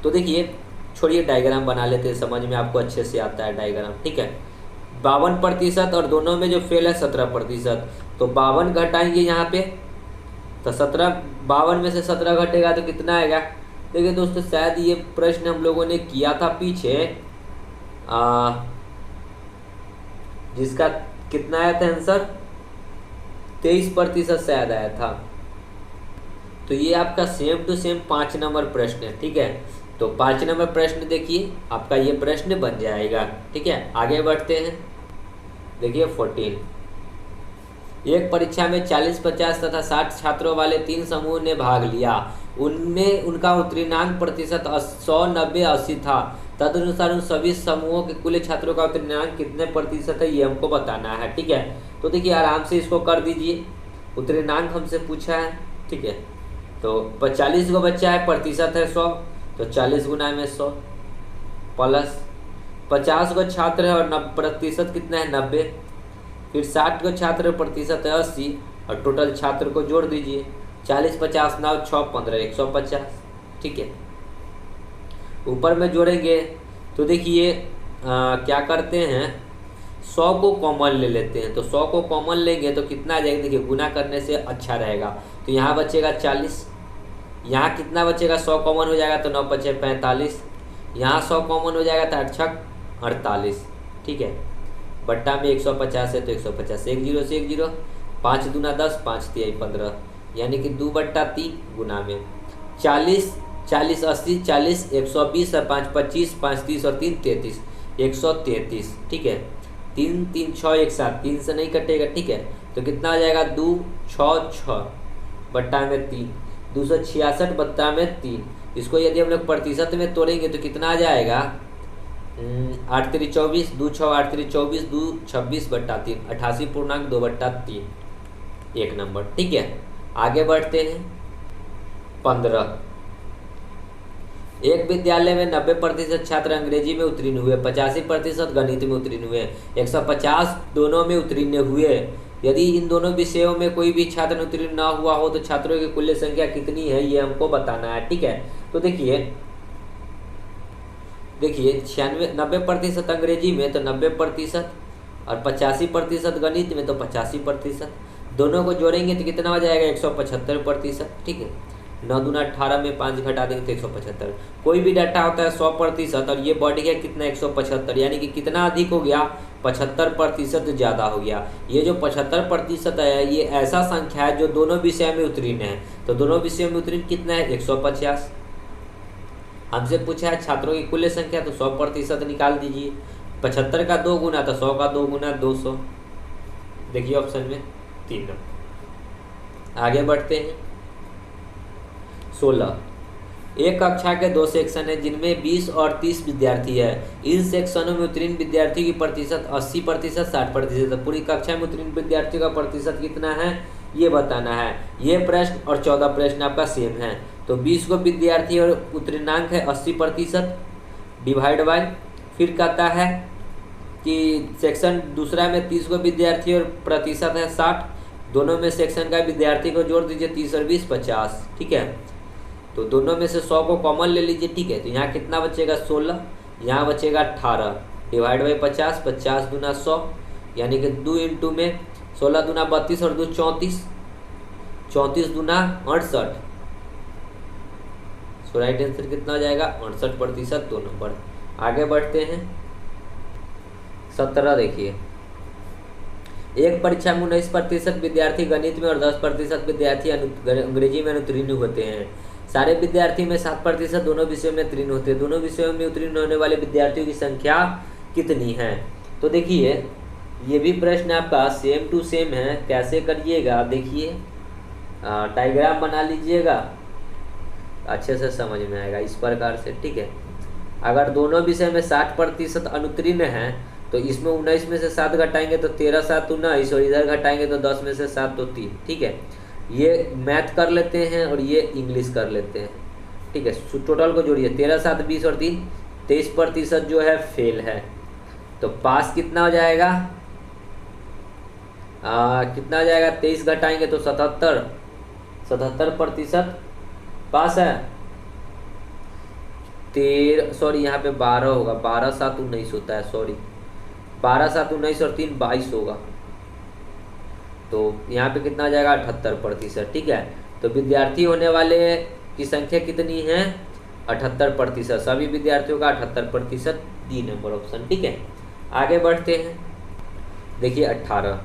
तो देखिए छोड़िए डायग्राम बना लेते हैं, समझ में आपको अच्छे से आता है डायग्राम, ठीक है। 52% और दोनों में जो फेल है 17%, तो 52 घटाएंगे यहाँ पे तो 52 में से 17 घटेगा तो कितना आएगा। देखिए दोस्तों शायद ये प्रश्न हम लोगों ने किया था पीछे, जिसका कितना आया था आंसर 23% शायद आया था। तो ये आपका सेम टू सेम 5 नंबर प्रश्न है, ठीक है। तो 5 नंबर प्रश्न देखिए आपका ये प्रश्न बन जाएगा, ठीक है। आगे बढ़ते हैं, देखिए 14। एक परीक्षा में 40, 50 तथा 60 छात्रों वाले 3 समूह ने भाग लिया। उनमें उनका उत्तीर्णांक प्रतिशत 100, 90, 80 था। तदनुसार उन सभी समूहों के कुल छात्रों का उत्तीर्णांक कितने प्रतिशत है ये हमको बताना है, ठीक है। तो देखिए आराम से इसको कर दीजिए, उत्तीर्णांक हमसे पूछा है, ठीक है। तो 40 को बच्चा है, प्रतिशत है 100, तो 40 गुना में 100 प्लस 50 को छात्र है और प्रतिशत कितना है 90, फिर 60 को छात्र प्रतिशत है 80 और टोटल छात्र को जोड़ दीजिए 40 50 9 6 15 150, ठीक है। ऊपर में जोड़ेंगे तो देखिए क्या करते हैं, 100 को कॉमन ले लेते हैं। तो 100 को कॉमन लेंगे तो कितना आ जाएगा, देखिए गुना करने से अच्छा रहेगा। तो यहाँ बचेगा 40, यहाँ कितना बचेगा, 100 कॉमन हो जाएगा तो 9 पचे 45, यहाँ 100 कॉमन हो जाएगा तो 8 छक 48, ठीक है। बट्टा में 150 है तो 150, 1 जीरो से 1 जीरो, 5 दूना 10, 5 तिहाई 15, यानी कि 2/3 गुना में 40, 40 80, 40 120 और 5 25, 5 30 और 3 33, 133, ठीक है। 3 3 6 1 7, 3 से नहीं कटेगा, ठीक है। तो कितना आ जाएगा, 2 6 6 बट्टा में 3, 266 बट्टा में 3। इसको यदि हम लोग प्रतिशत में तोड़ेंगे तो कितना आ जाएगा, 8 3 24, 2 6 8 3 24, 2 26/3, 88.2/3, एक नंबर, ठीक है। आगे बढ़ते हैं। 15, एक विद्यालय में 90% छात्र अंग्रेजी में उत्तीर्ण हुए, 85% गणित में उत्तीर्ण हुए, 150 दोनों में उत्तीर्ण हुए। यदि इन दोनों विषयों में कोई भी छात्र उत्तीर्ण न हुआ हो तो छात्रों की कुल संख्या कितनी है, ये हमको बताना है, ठीक है। तो देखिए 90% अंग्रेजी में तो 90% और 85% गणित में तो 85%, दोनों को जोड़ेंगे तो कितना हो जाएगा, 175%, ठीक है। 9 दूना 18 में 5 घटा देंगे तो 175। कोई भी डाटा होता है 100% और ये बढ़ गया कितना, 175, यानी कि कितना अधिक हो गया, 75% ज़्यादा हो गया। ये जो 75% है ये ऐसा संख्या है जो दोनों विषय में उत्तीर्ण है। तो दोनों विषयों में उत्तीर्ण कितना है, 150। हमसे पूछा है छात्रों की कुल संख्या, तो 100% निकाल दीजिए। 75 का 2 गुना तो 100 का 2 गुना 200, देखिए ऑप्शन में 3। आगे बढ़ते हैं। 16, एक कक्षा के 2 सेक्शन है जिनमें 20 और 30 विद्यार्थी है। इन सेक्शनों में उत्तीर्ण विद्यार्थियों की प्रतिशत 80%, 60%। पूरी कक्षा में उत्तीर्ण विद्यार्थियों का प्रतिशत कितना है, ये बताना है। ये प्रश्न और 14 प्रश्न आपका सेम है। तो 20 को विद्यार्थी और उत्तीर्णांक है 80%, डिवाइड बाय, फिर कहता है कि सेक्शन दूसरा में 30 को विद्यार्थी और प्रतिशत है 60, दोनों में सेक्शन का विद्यार्थी को जोड़ दीजिए, 30 और 20 50, ठीक है। तो दोनों में से 100 को कॉमन ले लीजिए, ठीक है। तो यहाँ कितना बचेगा, 16, यहाँ बचेगा 18, डिवाइड बाई 50, 50 दूना 100, यानी कि 2 इंटू में 16 दूना 32 और 2 34, 34 दूना 68। सो राइट आंसर कितना हो जाएगा, 68%, 2 नंबर। आगे बढ़ते हैं। 17 देखिए, एक परीक्षा में 19% विद्यार्थी गणित में और 10% विद्यार्थी अंग्रेजी में उत्तीर्ण होते हैं। सारे विद्यार्थी में 7% दोनों विषयों में उत्तीर्ण होते हैं। दोनों विषयों में उत्तीर्ण होने वाले विद्यार्थियों की संख्या कितनी है। तो देखिए ये भी प्रश्न आपका सेम टू सेम है। कैसे करिएगा, देखिए डायग्राम बना लीजिएगा, अच्छे से समझ में आएगा इस प्रकार से, ठीक है। अगर दोनों विषय में 60% अनुत्तीर्ण है तो इसमें 19 में से 7 घटाएंगे तो 13 7 19, और इधर घटाएंगे तो 10 में से 7 तो 3, ठीक है। ये मैथ कर लेते हैं और ये इंग्लिश कर लेते हैं, ठीक है। टोटल को जोड़िए, 13 7 20 और 3 23% जो है फेल है। तो पास कितना हो जाएगा, कितना हो जाएगा, 23 घटाएंगे तो 77% पास है। 13 सॉरी यहाँ पे 12 होगा, 12 7 19 होता है, सॉरी 12 7 19 और 3 22 होगा। तो यहाँ पे कितना आ जाएगा, 78%, ठीक है। तो विद्यार्थी होने वाले की संख्या कितनी है, 78%। सभी विद्यार्थियों का 78%, डी नंबर ऑप्शन, ठीक है। आगे बढ़ते हैं। देखिए 18,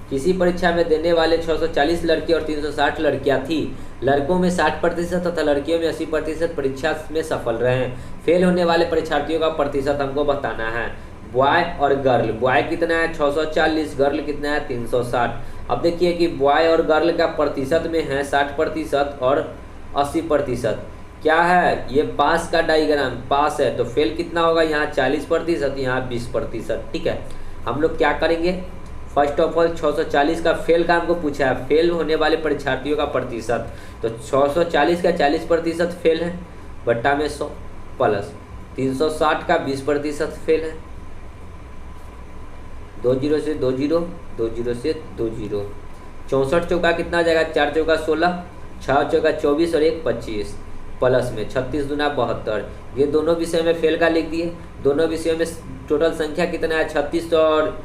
किसी परीक्षा में देने वाले 640 लड़के और 360 लड़कियां थी। लड़कों में 60% तथा लड़कियों में 80% परीक्षा में सफल रहे हैं। फेल होने वाले परीक्षार्थियों का प्रतिशत हमको बताना है। बॉय और गर्ल, बॉय कितना है 640, गर्ल कितना है 360। अब देखिए कि बॉय और गर्ल का प्रतिशत में है 60% और 80%। क्या है, ये पास का डायग्राम, पास है। तो फेल कितना होगा, यहाँ 40%, यहाँ 20%, ठीक है। हम लोग क्या करेंगे, फर्स्ट ऑफ ऑल 640 का फेल का हमको पूछा है, फेल होने वाले परीक्षार्थियों का प्रतिशत। तो 640 का 40% फेल है, बट्टा में 100 प्लस 360 का 20% फेल है। 20 से 20, 20 से 20, 64 चौका कितना आ जाएगा, 4 चौका 16, 6 चौका 24 और 1 25, प्लस में 36 दूना 72, ये दोनों विषय में फेल का लिख दिए। दोनों विषयों में टोटल संख्या कितना है 36 और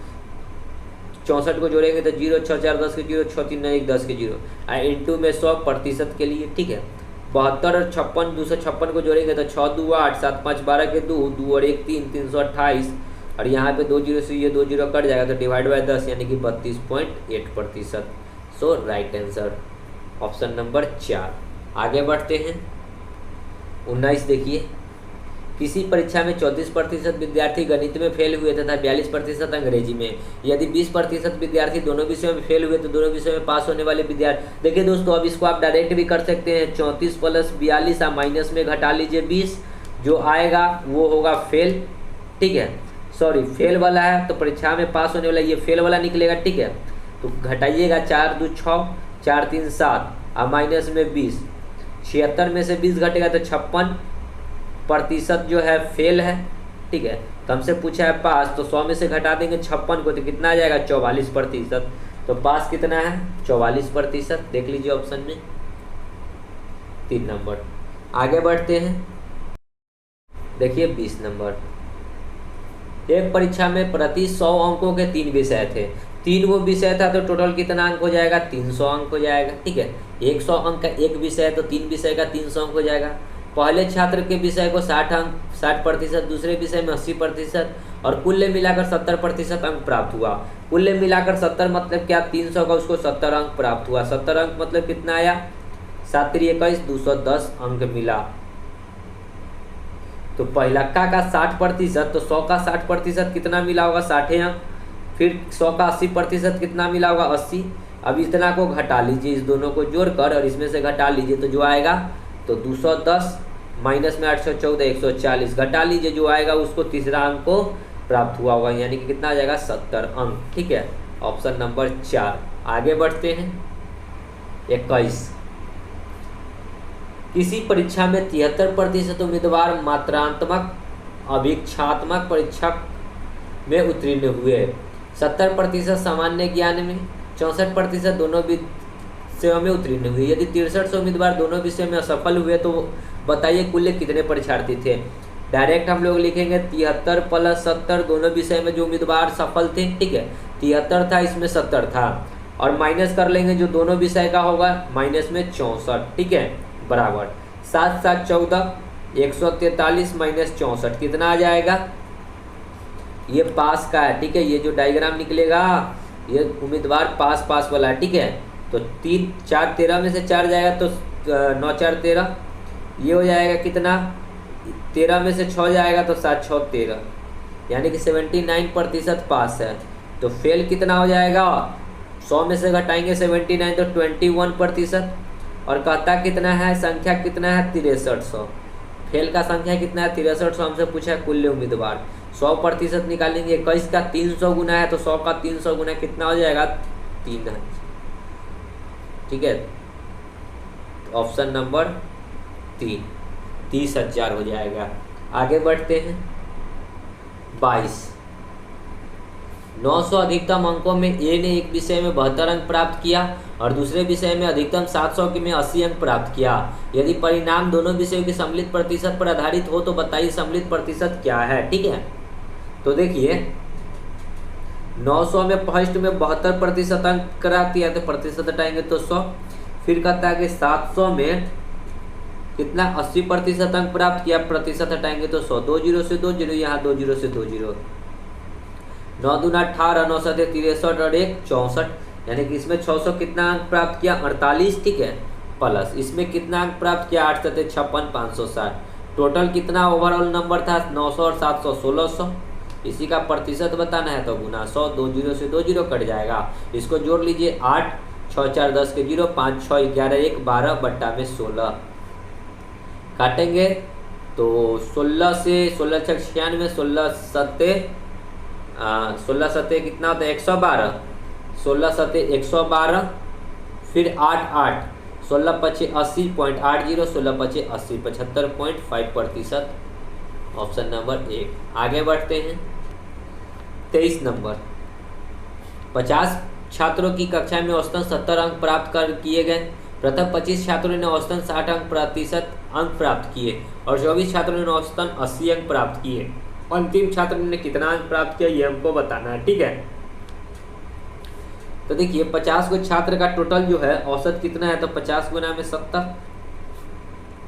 64 को जोड़ेंगे तो 0 6 4 10 के 0 6 3 9 1 10 के 0 इंटू में 100% के लिए, ठीक है। 72 और 56 256 को जोड़ेंगे तो 6 2 8 7 5 12 के 2 2 और 1 3 328, और यहाँ पे 2 0 से ये 2 0 कट जाएगा तो डिवाइड बाय 10 यानी कि 32.8%। सो राइट आंसर ऑप्शन नंबर 4। आगे बढ़ते हैं 19 देखिए, किसी परीक्षा में 34% विद्यार्थी गणित में फेल हुए तथा 42% अंग्रेजी में। यदि 20% विद्यार्थी दोनों विषयों में फेल हुए तो दोनों विषयों में पास होने वाले विद्यार्थी, देखिए दोस्तों अब इसको आप डायरेक्ट भी कर सकते हैं। 34 प्लस 42 आप माइनस में घटा लीजिए 20, जो आएगा वो होगा फेल, ठीक है। सॉरी फेल वाला है तो परीक्षा में पास होने वाला ये फेल वाला निकलेगा, ठीक है। तो घटाइएगा 4 2 6 4 3 7 और माइनस में 20, 76 में से 20 घटेगा तो 56% जो है फेल है, ठीक है। तो हमसे पूछा है पास, तो 100 में से घटा देंगे 56 को तो कितना आ जाएगा 44%। तो पास कितना है 44%, देख लीजिए ऑप्शन में 3 नंबर। आगे बढ़ते हैं, देखिए 20 नंबर, एक परीक्षा में प्रति 100 अंकों के 3 विषय थे। 3 वो विषय था तो टोटल कितना अंक हो जाएगा 300 अंक हो जाएगा, ठीक है। 100 अंक का एक विषय है तो 3 विषय का 300 अंक हो जाएगा। पहले छात्र के विषय को 60 अंक 60%, दूसरे विषय में 80% और कुल मिलाकर 70% अंक प्राप्त हुआ। कुल मिलाकर 70 मतलब क्या, 300 का उसको 70 अंक प्राप्त हुआ। 70 अंक मतलब कितना आया 7 3 21 210 अंक मिला। तो पहला का 60%, तो 100 का 60% कितना मिला होगा 60 अंक। फिर 100 का 80% कितना मिला होगा 80। अब इतना को घटा लीजिए, इस दोनों को जोड़कर और इसमें से घटा लीजिए तो जो आएगा तो 210 माइनस में 814 140 घटा लीजिए, जो आएगा उसको तीसरा अंक को प्राप्त हुआ होगा, यानी कि कितना आ जाएगा 70 अंक, ठीक है। Option number 4। आगे बढ़ते हैं 21, किसी परीक्षा में 73% उम्मीदवार मात्रात्मक अभीक्षात्मक परीक्षा में उत्तीर्ण हुए। 70% सामान्य ज्ञान में, 64% दोनों विषयों में उत्तीर्ण हुए। यदि 63 उम्मीदवार दोनों विषयों में असफल हुए तो बताइए कुल कितने परीक्षार्थी थे। डायरेक्ट हम लोग लिखेंगे 73 प्लस 70, दोनों विषय में जो उम्मीदवार सफल थे, ठीक है। 73 था, इसमें 70 था, और माइनस कर लेंगे जो दोनों विषय का होगा माइनस में 64, ठीक है, बराबर 7 7 14 143 माइनस 64 कितना आ जाएगा, ये पास का है, ठीक है। ये जो डायग्राम निकलेगा ये उम्मीदवार पास पास वाला है, ठीक है। तो 3 4 13 में से 4 जाएगा तो 9 4 13, ये हो जाएगा कितना 13 में से 6 जाएगा तो 7 6 13, यानी कि 79% पास है। तो फेल कितना हो जाएगा 100 में से घटाएंगे 79 तो 21%, और कहता कितना है संख्या कितना है 6300। फेल का संख्या कितना है 6300, हमसे पूछा है कुल उम्मीदवार। 100% निकालेंगे, 21 का 300 गुना है तो 100 का 300 गुना कितना हो जाएगा 3, ठीक है। ऑप्शन नंबर 3 30,000 हो जाएगा। आगे बढ़ते हैं 22, 900 अधिकतम अंकों में ए ने एक विषय में 72 अंक प्राप्त किया और दूसरे विषय में अधिकतम 700 में 80 अंक प्राप्त किया। यदि परिणाम दोनों विषयों की सम्मिलित प्रतिशत पर आधारित हो तो बताइए सम्मिलित प्रतिशत क्या है, ठीक है। तो देखिए 900 में फर्स्ट में 72% अंक प्राप्त किया तो प्रतिशत हटाएंगे तो 100। फिर कहता है कि 700 में कितना 80% अंक प्राप्त किया, प्रतिशत हटाएंगे तो 100। 2 0 से 2 0, यहाँ 2 0 से 2 0, 9 दूना 18 9 7 63 और 1 64, यानी कि इसमें 600 कितना अंक प्राप्त किया 48, ठीक है, प्लस इसमें कितना अंक प्राप्त किया 8 7 56 560। टोटल कितना ओवरऑल नंबर था 900 और 700 1600। इसी का प्रतिशत बताना है तो गुना 100, 2 0 से 2 0 कट जाएगा। इसको जोड़ लीजिए 8 6 4 10 के 0 5 6 11 1 12 बट्टा में 16 काटेंगे तो 16 से 16 6 96, 16 सत्ते कितना होता है 112, 16 सत्ते 112, फिर 8 8, 16 पचे 80.80, 16 पचे 80 75.5%। Option number 1। आगे बढ़ते हैं 23 नंबर, 50 छात्रों की कक्षा में औसतन 70 अंक प्राप्त कर किए गए। प्रथम 25 छात्रों ने औसतन 60 प्रतिशत अंक प्राप्त किए और 24 छात्रों ने औसतन 80 अंक प्राप्त किए। अंतिम छात्र ने कितना अंक प्राप्त किया ये हमको बताना है, ठीक है। तो देखिए 50 को छात्र का टोटल जो है औसत कितना है, तो 50 गुना में 70,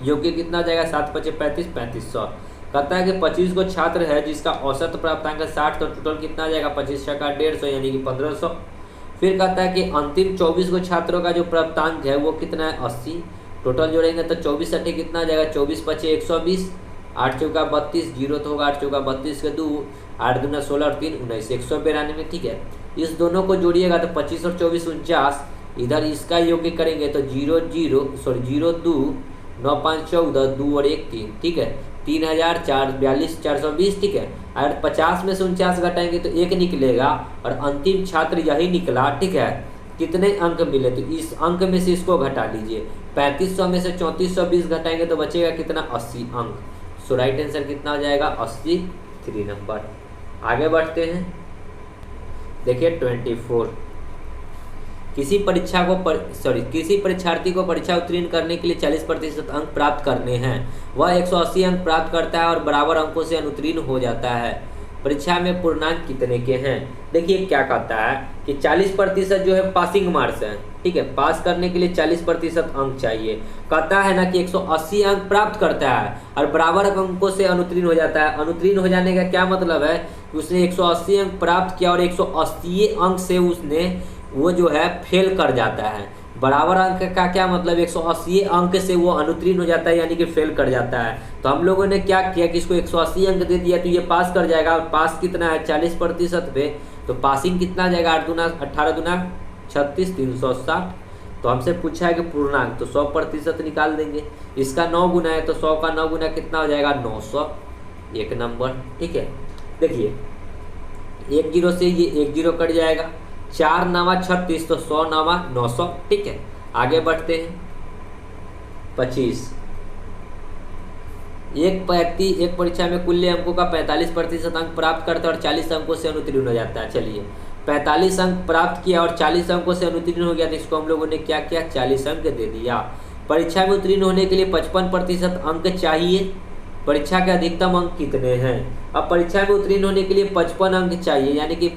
जो कि कितना हो जाएगा 7 × 5 = 35, 3500। कहता है कि 25 को छात्र है जिसका औसत प्राप्तांक है 60, तो टोटल कितना आ जाएगा 25 का 150 यानी कि 1500। फिर कहता है कि अंतिम 24 को छात्रों का जो प्राप्तांक है वो कितना है 80, टोटल जोड़ेंगे तो 24 × 8 कितना आ जाएगा 24 × 5 = 120, 8 × 4 = 32, जीरो तो होगा 8 × 4 = 32 के 2, 8 दूना 16 और 3 19, 192, ठीक है। इस दोनों को जोड़िएगा तो 25 और 24 49, इधर इसका योग करेंगे तो 0 2 9 5 14, 2 और 1 3, ठीक है। 3042 420, ठीक है। अगर 50 में से 49 घटाएंगे तो 1 निकलेगा और अंतिम छात्र यही निकला, ठीक है। कितने अंक मिले, तो इस अंक में से इसको घटा लीजिए। 3500 में से 3420 घटाएंगे तो बचेगा कितना 80 अंक। सो राइट आंसर कितना हो जाएगा 83 नंबर। आगे बढ़ते हैं, देखिए 24। किसी परीक्षार्थी को परीक्षा उत्तीर्ण करने के लिए 40% अंक प्राप्त करने हैं। वह 180 अंक प्राप्त करता है और बराबर अंकों से अनुत्तीर्ण हो जाता है। परीक्षा में पूर्णांक कितने के हैं? देखिए क्या कहता है कि 40% जो है पासिंग मार्क्स है, ठीक है। पास करने के लिए 40% अंक चाहिए। कहता है ना कि 180 अंक प्राप्त करता है और बराबर अंकों से अनुत्तीर्ण हो जाता है। अनुत्तीर्ण हो जाने का क्या मतलब है, उसने 180 अंक प्राप्त किया और 180 अंक से उसने वो जो है फेल कर जाता है। बराबर अंक का क्या मतलब, 180 अंक से वो अनुत्तीर्ण हो जाता है यानी कि फेल कर जाता है। तो हम लोगों ने क्या किया कि इसको 180 अंक दे दिया तो ये पास कर जाएगा। और पास कितना है 40% पे, तो पासिंग कितना आ जाएगा 8 दूना 18 दूना 36, 360। तो हमसे पूछा है कि पूर्णांक, तो 100% निकाल देंगे। इसका 9 गुना है तो 100 का 9 गुना कितना हो जाएगा 900, 1 नंबर, ठीक है। देखिए 1 0 से ये 1 0 कट जाएगा, 4 9 36 तो 100 9 900, ठीक है। आगे बढ़ते हैं 25। एक व्यक्ति एक परीक्षा में कुल अंकों का 45% अंक प्राप्त करता है और 40 अंकों से अनुत्तीर्ण हो जाता है। चलिए 45 अंक प्राप्त किया और 40 अंकों से अनुत्तीर्ण हो गया, तो इसको हम लोगों ने क्या किया 40 अंक दे दिया। परीक्षा में उत्तीर्ण होने के लिए 55% अंक चाहिए। परीक्षा के अधिकतम अंक कितने हैं? अब परीक्षा में उत्तीर्ण होने के लिए 55 अंक चाहिए, यानी कि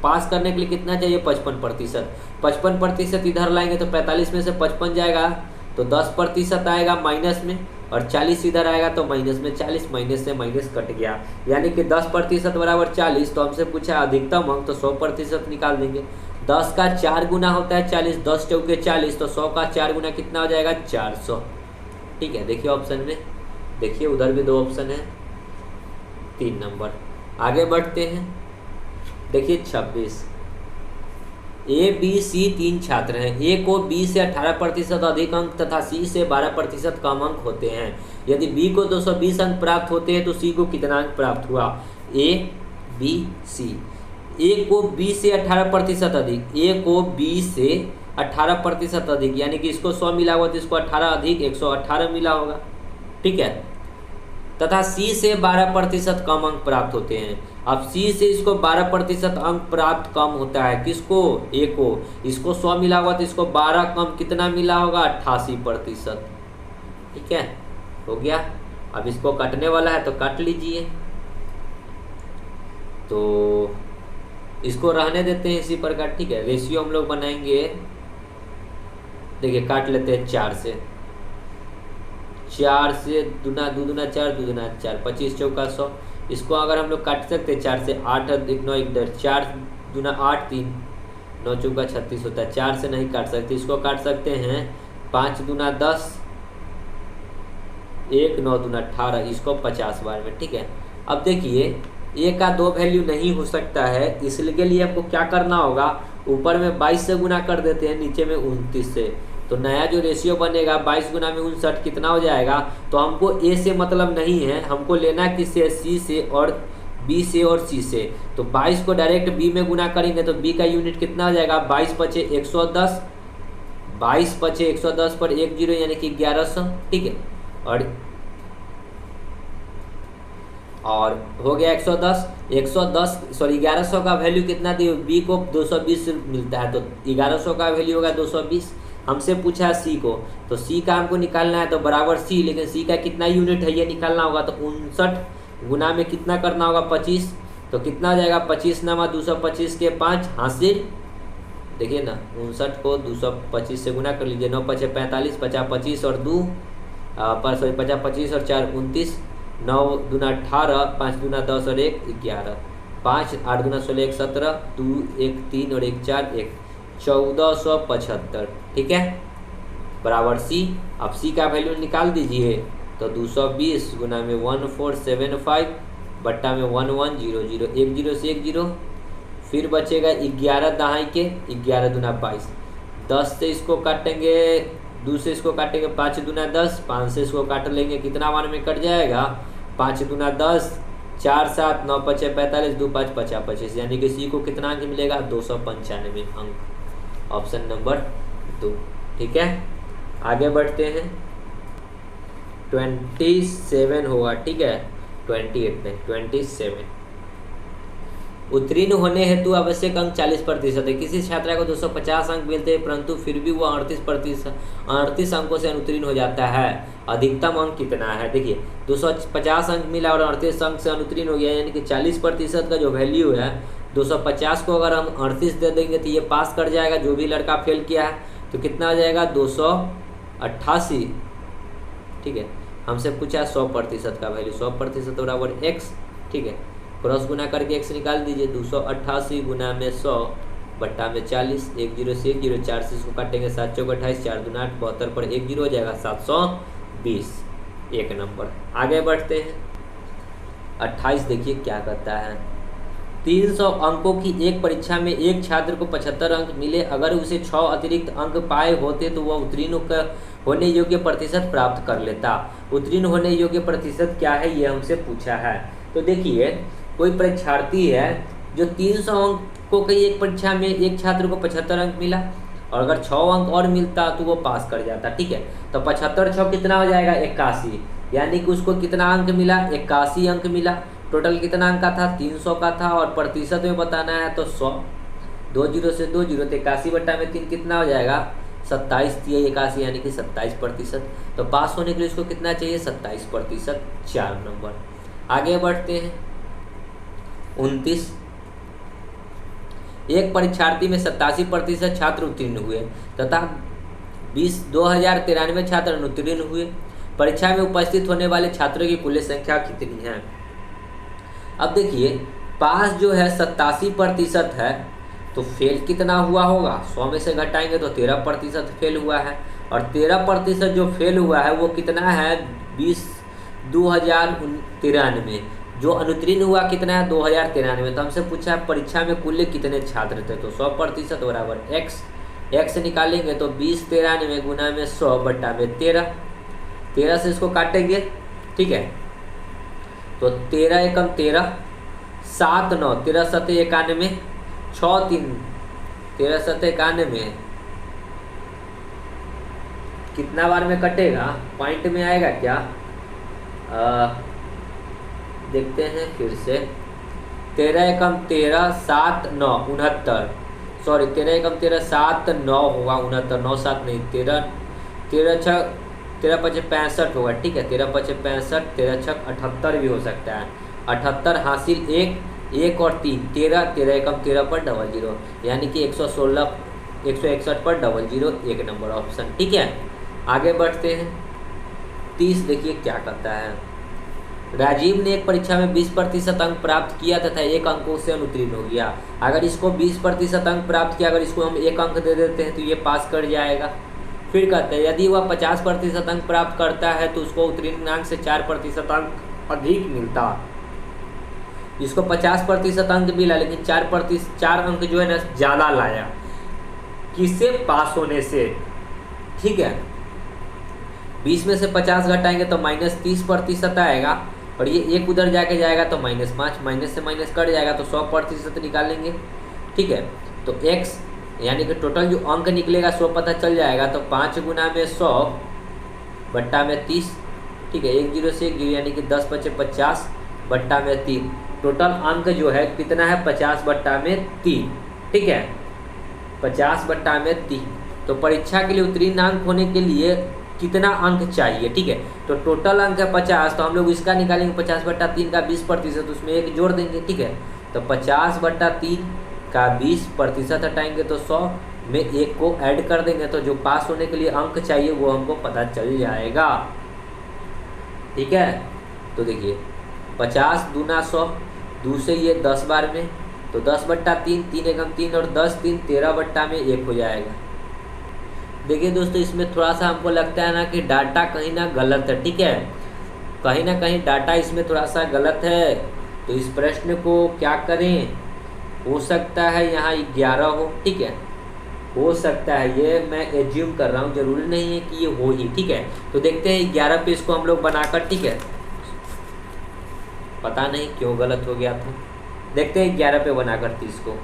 पास करने के लिए कितना चाहिए 55%। 55% इधर लाएंगे तो 45 में से 55 जाएगा तो 10% आएगा माइनस में, और 40 इधर आएगा तो माइनस में 40, माइनस से माइनस कट गया, यानी कि 10% बराबर 40। तो हमसे पूछा अधिकतम अंक, तो 100% निकाल देंगे। 10 का 4 गुना होता है 40, 10 चौके 40, तो 100 का 4 गुना कितना हो जाएगा 400, ठीक है। देखिए ऑप्शन में, देखिए उधर भी 2 ऑप्शन है, 3 नंबर। आगे बढ़ते हैं, देखिए 26। ए बी सी 3 छात्र हैं। ए को बी से 18% अधिक अंक तथा सी से 12% कम अंक होते हैं। यदि बी को 220 अंक प्राप्त होते हैं तो सी को कितना अंक प्राप्त हुआ? A B C. ए को बी से 18% अधिक, ए को बी से 18% अधिक, यानी कि इसको 100 मिला हुआ तो इसको 18 अधिक 118 मिला होगा, ठीक है। तथा सी से 12% कम अंक प्राप्त होते हैं। अब सी से इसको 12% अंक प्राप्त कम होता है, किसको? ए को। इसको 100 मिला हुआ तो इसको 12 कम कितना मिला होगा 88%, ठीक है। हो गया। अब इसको काटने वाला है तो काट लीजिए, तो इसको रहने देते हैं इसी प्रकार, ठीक है। रेशियो हम लोग बनाएंगे, देखिए काट लेते हैं 4 से, 4 से दूना 2 दूना 4, 2 दूना 4, 25 चौका 100। इसको अगर हम लोग काट सकते हैं 4 से, 8 अधिक 9 1 4 दूना 8 3 9 चौका 36 होता है। 4 से नहीं काट सकते, इसको काट सकते हैं 5 दूना 10, 1 9 दूना 18, इसको 50 बार में, ठीक है। अब देखिए ए का 2 वैल्यू नहीं हो सकता है, इसके लिए हमको क्या करना होगा, ऊपर में 22 से गुना कर देते हैं, नीचे में 29 से। तो नया जो रेशियो बनेगा 22 गुना में 59 कितना हो जाएगा? तो हमको ए से मतलब नहीं है, हमको लेना किससे? सी से और बी से और सी से। तो 22 को डायरेक्ट बी में गुना करेंगे तो बी का यूनिट कितना हो जाएगा? 22 पचे 110, 22 पचे 110 पर 1 0 यानी कि 1100, ठीक है। और हो गया 110 सॉरी 1100 का वैल्यू कितना दी? बी को 220 मिलता है तो 1100 का वैल्यू होगा 220, हमसे पूछा सी को, तो सी का हमको निकालना है तो बराबर सी, लेकिन सी का कितना यूनिट है ये निकालना होगा, तो 59 गुना में कितना करना होगा 25, तो कितना हो जाएगा 25 नमा 225 के 5 हासिल, देखिए ना 59 को 225 से गुना कर लीजिए, 9 5 45, 50 25 और 2 पर सॉरी 50 25 और 4 29, 9 दूना 18, 5 दूना 10 और 1 11, 5 8 दूना 16 1 17, 2 1 3 और 1 4 1 1475, ठीक है, बराबर सी। अब सी का वैल्यू निकाल दीजिए, तो 220 गुना में 1475 बट्टा में 1100, 1 0 से 1 0, फिर बचेगा 11 दहाई के 11 दूना 22, 10 से इसको काटेंगे, 2 से इसको काटेंगे 5 दूना 10, 5 से इसको काट लेंगे, कितना मान में कट जाएगा 5 दूना 10, 4 7 9 5 45, 2 5 50 25, यानी कि सी को कितना अंक मिलेगा 295 अंक, ऑप्शन नंबर 2, ठीक है। आगे बढ़ते हैं, 27 होगा, ठीक है, 28 में 27। उत्तीर्ण होने हेतु आवश्यक अंक 40% है। किसी छात्रा को 250 अंक मिलते हैं परंतु फिर भी वह 38 अंकों से अनुत्तीर्ण हो जाता है, अधिकतम अंक कितना है। देखिए 250 अंक मिला और 38 अंक से अनुत्तीर्ण हो गया, यानी कि 40% का जो वैल्यू है 250 को अगर हम 38 दे देंगे तो ये पास कर जाएगा, जो भी लड़का फेल किया है, तो कितना आ जाएगा 288, ठीक है। हमसे पूछा 100% का वैल्यू, 100% बराबर x, ठीक है, क्रॉस गुना करके x निकाल दीजिए, 288 गुना में 100 बट्टा में 40, 1 0 से 1 0, 4 से इसको काटेंगे 7 चौक 28, 4 दूना 8, 72 पर 1 0 हो जाएगा 720, एक नंबर। आगे बढ़ते हैं, 28 देखिए क्या कहता है, 300 अंकों की एक परीक्षा में एक छात्र को 75 अंक मिले, अगर उसे 6 अतिरिक्त अंक पाए होते तो वह उत्तीर्ण होने योग्य प्रतिशत प्राप्त कर लेता। उत्तीर्ण होने योग्य प्रतिशत क्या है ये हमसे पूछा है। तो देखिए कोई परीक्षार्थी है जो 300 अंकों की एक परीक्षा में एक छात्र को 75 अंक मिला, और अगर 6 अंक और मिलता तो वो पास कर जाता, ठीक है। तो 75 6 कितना हो जाएगा 81, यानी कि उसको कितना अंक मिला 81 अंक मिला। टोटल कितना अंक का था 300 का था, और प्रतिशत में बताना है तो 100, 2 0 से 2 0, तो 81 बट्टा में 3 कितना हो जाएगा 27, 81 यानी कि 27%। तो पास होने के लिए उसको कितना चाहिए 27%, 4 नंबर। आगे बढ़ते हैं, 29, एक परीक्षार्थी में 87% छात्र उत्तीर्ण हुए तथा 2093 छात्र अनुत्तीर्ण हुए। परीक्षा में उपस्थित होने वाले छात्रों की कुल संख्या कितनी है। अब देखिए पास जो है 87% है, तो फेल कितना हुआ होगा, 100 में से घटाएंगे तो 13% फेल हुआ है, और 13% जो फेल हुआ है वो कितना है 2093, जो अनुत्तीर्ण हुआ कितना है 2093। तो हमसे पूछा परीक्षा में कुल कितने छात्र थे, तो 100% बराबर x निकालेंगे तो 2093 गुना में 100 बट्टा में 13 से इसको काटेंगे, ठीक है, तो 13 एकम 13, 7 9 13 7 91, 6 3 13 7 91, कितना बार में कटेगा, पॉइंट में आएगा क्या, देखते हैं फिर से, 13 एकम 13 7 9 69, सॉरी 13 एकम 13 7 9 होगा 69, 9 7 नहीं, 13 5 65 होगा, ठीक है, 13 5 65, 13 6 78 भी हो सकता है, 78 हासिल 1 और 3 13 एकम 13 पर 00, यानी कि 161 पर 00, एक नंबर ऑप्शन, ठीक है। आगे बढ़ते हैं, 30 देखिए क्या कहता है, राजीव ने एक परीक्षा में 20% अंक प्राप्त किया तथा 1 अंकों से अनुत्तीर्ण हो गया। अगर इसको 20% अंक प्राप्त किया, अगर इसको हम 1 अंक दे देते हैं तो ये पास कर जाएगा। फिर कहते हैं यदि वह 50% अंक प्राप्त करता है तो उसको उत्तीर्ण अंक से 4% अंक अधिक मिलता। इसको 50% अंक मिला, लेकिन 4 अंक जो है ना ज़्यादा लाया, किससे पास होने से, ठीक है। 20 में से 50 घटाएंगे तो -30% आएगा, और ये 1 उधर जाके जाएगा तो -5, माइनस से माइनस कट जाएगा तो 100% निकालेंगे, ठीक है। तो x यानी कि टोटल जो अंक निकलेगा 100 पता चल जाएगा, तो 5 गुना में 100 बट्टा में 30, ठीक है, 1 0 से 1 0, यानी कि 10 5 50 बट्टा में 3, टोटल अंक जो है कितना है 50 बट्टा में 3, ठीक है, 50 बट्टा में 3, तो परीक्षा के लिए उत्तीर्ण अंक होने के लिए कितना अंक चाहिए, ठीक है। तो टोटल अंक है 50, तो हम लोग इसका निकालेंगे 50/3 का 20%, उसमें एक जोड़ देंगे, ठीक है। तो 50/3 का 20% हटाएंगे तो 100 में एक को ऐड कर देंगे, तो जो पास होने के लिए अंक चाहिए वो हमको पता चल जाएगा, ठीक है। तो देखिए 50 दूना 100, दूसरे ये 10 बार में, तो 10/3, 3 एकम 3 और 10 3 13/1 हो जाएगा। देखिए दोस्तों इसमें थोड़ा सा हमको लगता है ना कि डाटा कहीं ना गलत है, ठीक है, कहीं ना कहीं डाटा इसमें थोड़ा सा गलत है। तो इस प्रश्न को क्या करें, हो सकता है यहाँ 11 हो, ठीक है, हो सकता है, ये मैं एज्यूम कर रहा हूँ, जरूरी नहीं है कि ये हो ही, ठीक है। तो देखते हैं 11 पे इसको हम लोग बनाकर, ठीक है, पता नहीं क्यों गलत हो गया था, देखते हैं 11 पे बनाकर 30 को।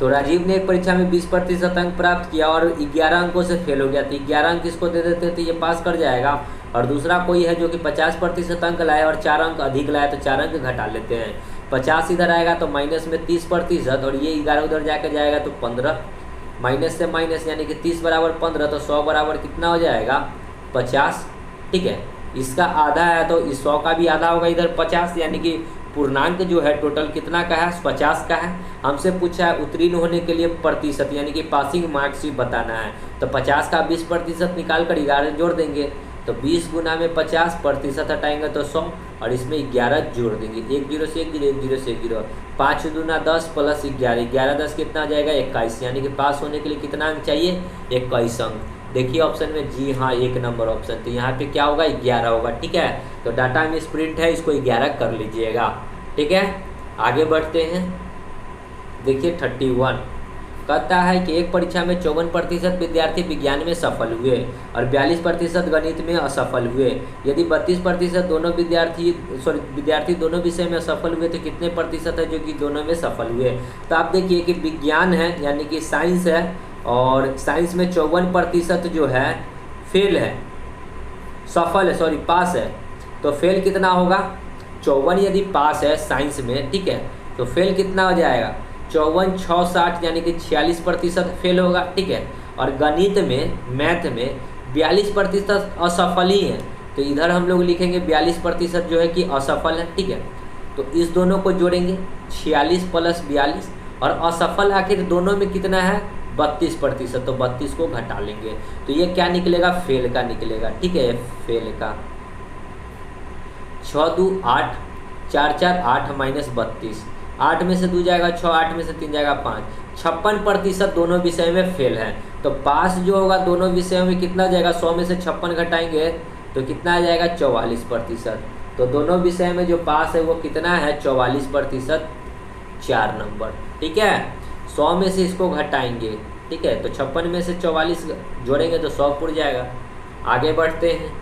तो राजीव ने एक परीक्षा में 20% अंक प्राप्त किया और 11 अंकों से फेल हो गया, तो 11 अंक इसको दे देते तो ये पास कर जाएगा। और दूसरा कोई है जो कि 50% अंक लाया और 4 अंक अधिक लाया, तो 4 अंक घटा लेते हैं। 50 इधर आएगा तो माइनस में 30%, और ये 11 उधर जाकर जाएगा तो 15, माइनस से माइनस यानी कि 30 बराबर 15, तो 100 बराबर कितना हो जाएगा 50, ठीक है। इसका आधा है तो इस 100 का भी आधा होगा इधर 50, यानी कि पूर्णांक जो है टोटल कितना का है 50 का है। हमसे पूछा है उत्तीर्ण होने के लिए प्रतिशत, यानी कि पासिंग मार्क्स बताना है। तो 50 का 20% निकाल कर 11 जोड़ देंगे, तो 20 गुना में 50% हटाएंगे तो 100, और इसमें 11 जोड़ देंगे, 1 0 से 1 0, 1 0 से 1 0, 5 दूना 10 प्लस 11, 11 10 कितना आ जाएगा 21, यानी कि पास होने के लिए कितना अंक चाहिए 21 अंक। देखिए ऑप्शन में, जी हाँ 1 नंबर ऑप्शन, तो यहाँ पे क्या होगा 11 होगा, ठीक है। तो डाटा में स्प्रिंट है, इसको 11 कर लीजिएगा, ठीक है। आगे बढ़ते हैं, देखिए 31 कहता है कि एक परीक्षा में 54% विद्यार्थी विज्ञान में सफल हुए और 42% गणित में असफल हुए। यदि 32% दोनों विद्यार्थी दोनों विषय में असफल हुए तो कितने प्रतिशत है जो कि दोनों में सफल हुए। तो आप देखिए कि विज्ञान है यानी कि साइंस है, और साइंस में 54% जो है फेल है, सफल है, सॉरी पास है। तो फेल कितना होगा 54 यदि पास है साइंस में, ठीक है, तो फेल कितना हो जाएगा 54 6 60 यानी कि 46% फेल होगा, ठीक है। और गणित में मैथ में 42% असफल ही है, तो इधर हम लोग लिखेंगे 42% जो है कि असफल है, ठीक है। तो इस दोनों को जोड़ेंगे 46 + 42, और असफल आखिर दोनों में कितना है 32%, तो 32 को घटा लेंगे तो ये क्या निकलेगा फेल का निकलेगा, ठीक है, फेल का। 6 2 8, 4 4 8 - 32, 8 में से 2 जाएगा 6, 8 में से 3 जाएगा 5, 56% दोनों विषय में फेल है। तो पास जो होगा दोनों विषयों में कितना जाएगा 100 में से 56 घटाएंगे तो कितना आ जाएगा 44%। तो दोनों विषय में जो पास है वो कितना है 44%, 4 नंबर, ठीक है। 100 में से इसको घटाएंगे, ठीक है, तो 56 में से 44 जोड़ेंगे तो 100 पुर जाएगा। आगे बढ़ते हैं,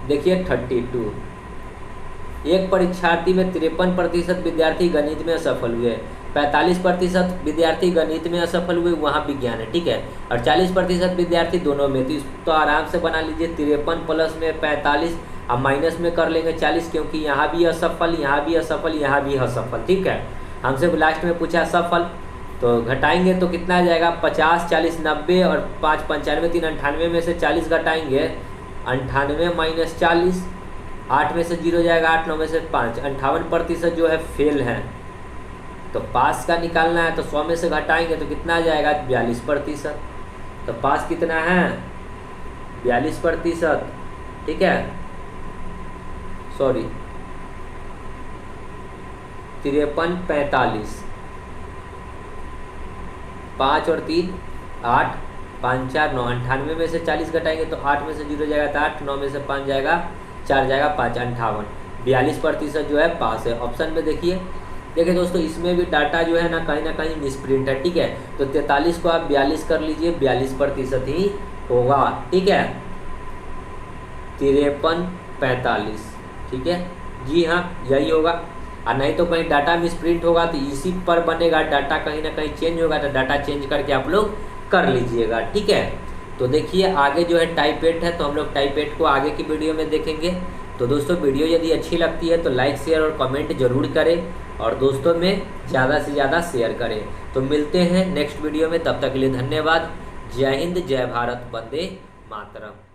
देखिए 32 एक परीक्षार्थी में 53% विद्यार्थी गणित में असफल हुए, 45% विद्यार्थी गणित में असफल हुए, वहाँ विज्ञान है, ठीक है, और 40% विद्यार्थी दोनों में। तो आराम से बना लीजिए 53 प्लस में 45, अब माइनस में कर लेंगे 40, क्योंकि यहाँ भी असफल, यहाँ भी असफल, यहाँ भी असफल, ठीक है। हमसे लास्ट में पूछा सफल, तो घटाएंगे तो कितना आ जाएगा 50 40 90, और 5 95 3 98 में से 40 घटाएंगे 98 - 40, 8 में से 0 जाएगा 8, 9 में से 5, 58% जो है फेल है। तो पास का निकालना है तो 100 में से घटाएंगे तो कितना आ जाएगा 42%। तो पास कितना है 42%, ठीक है, सॉरी 53 45, 5 और 3 8, 5 4 9, 98 में से 40 घटाएंगे तो 8 में से 0 जाएगा तो 8, 9 में से 5 जाएगा 4 जाएगा 5, 58, 42% जो है पास है। ऑप्शन में देखिए दोस्तों, इसमें भी डाटा जो है ना कहीं मिसप्रिंट है, ठीक है। तो 43 को आप 42 कर लीजिए, 42% ही होगा, ठीक है, 53 45, ठीक है, जी हाँ यही होगा। और नहीं तो कहीं डाटा मिसप्रिंट होगा तो इसी पर बनेगा, डाटा कहीं ना कहीं चेंज होगा तो डाटा चेंज करके आप लोग कर लीजिएगा, ठीक है। तो देखिए आगे जो है टाइप 8 है, तो हम लोग टाइप 8 को आगे की वीडियो में देखेंगे। तो दोस्तों वीडियो यदि अच्छी लगती है तो लाइक शेयर और कमेंट जरूर करें, और दोस्तों में ज़्यादा से ज़्यादा शेयर करें। तो मिलते हैं नेक्स्ट वीडियो में, तब तक के लिए धन्यवाद। जय हिंद, जय भारत, वंदे मातरम।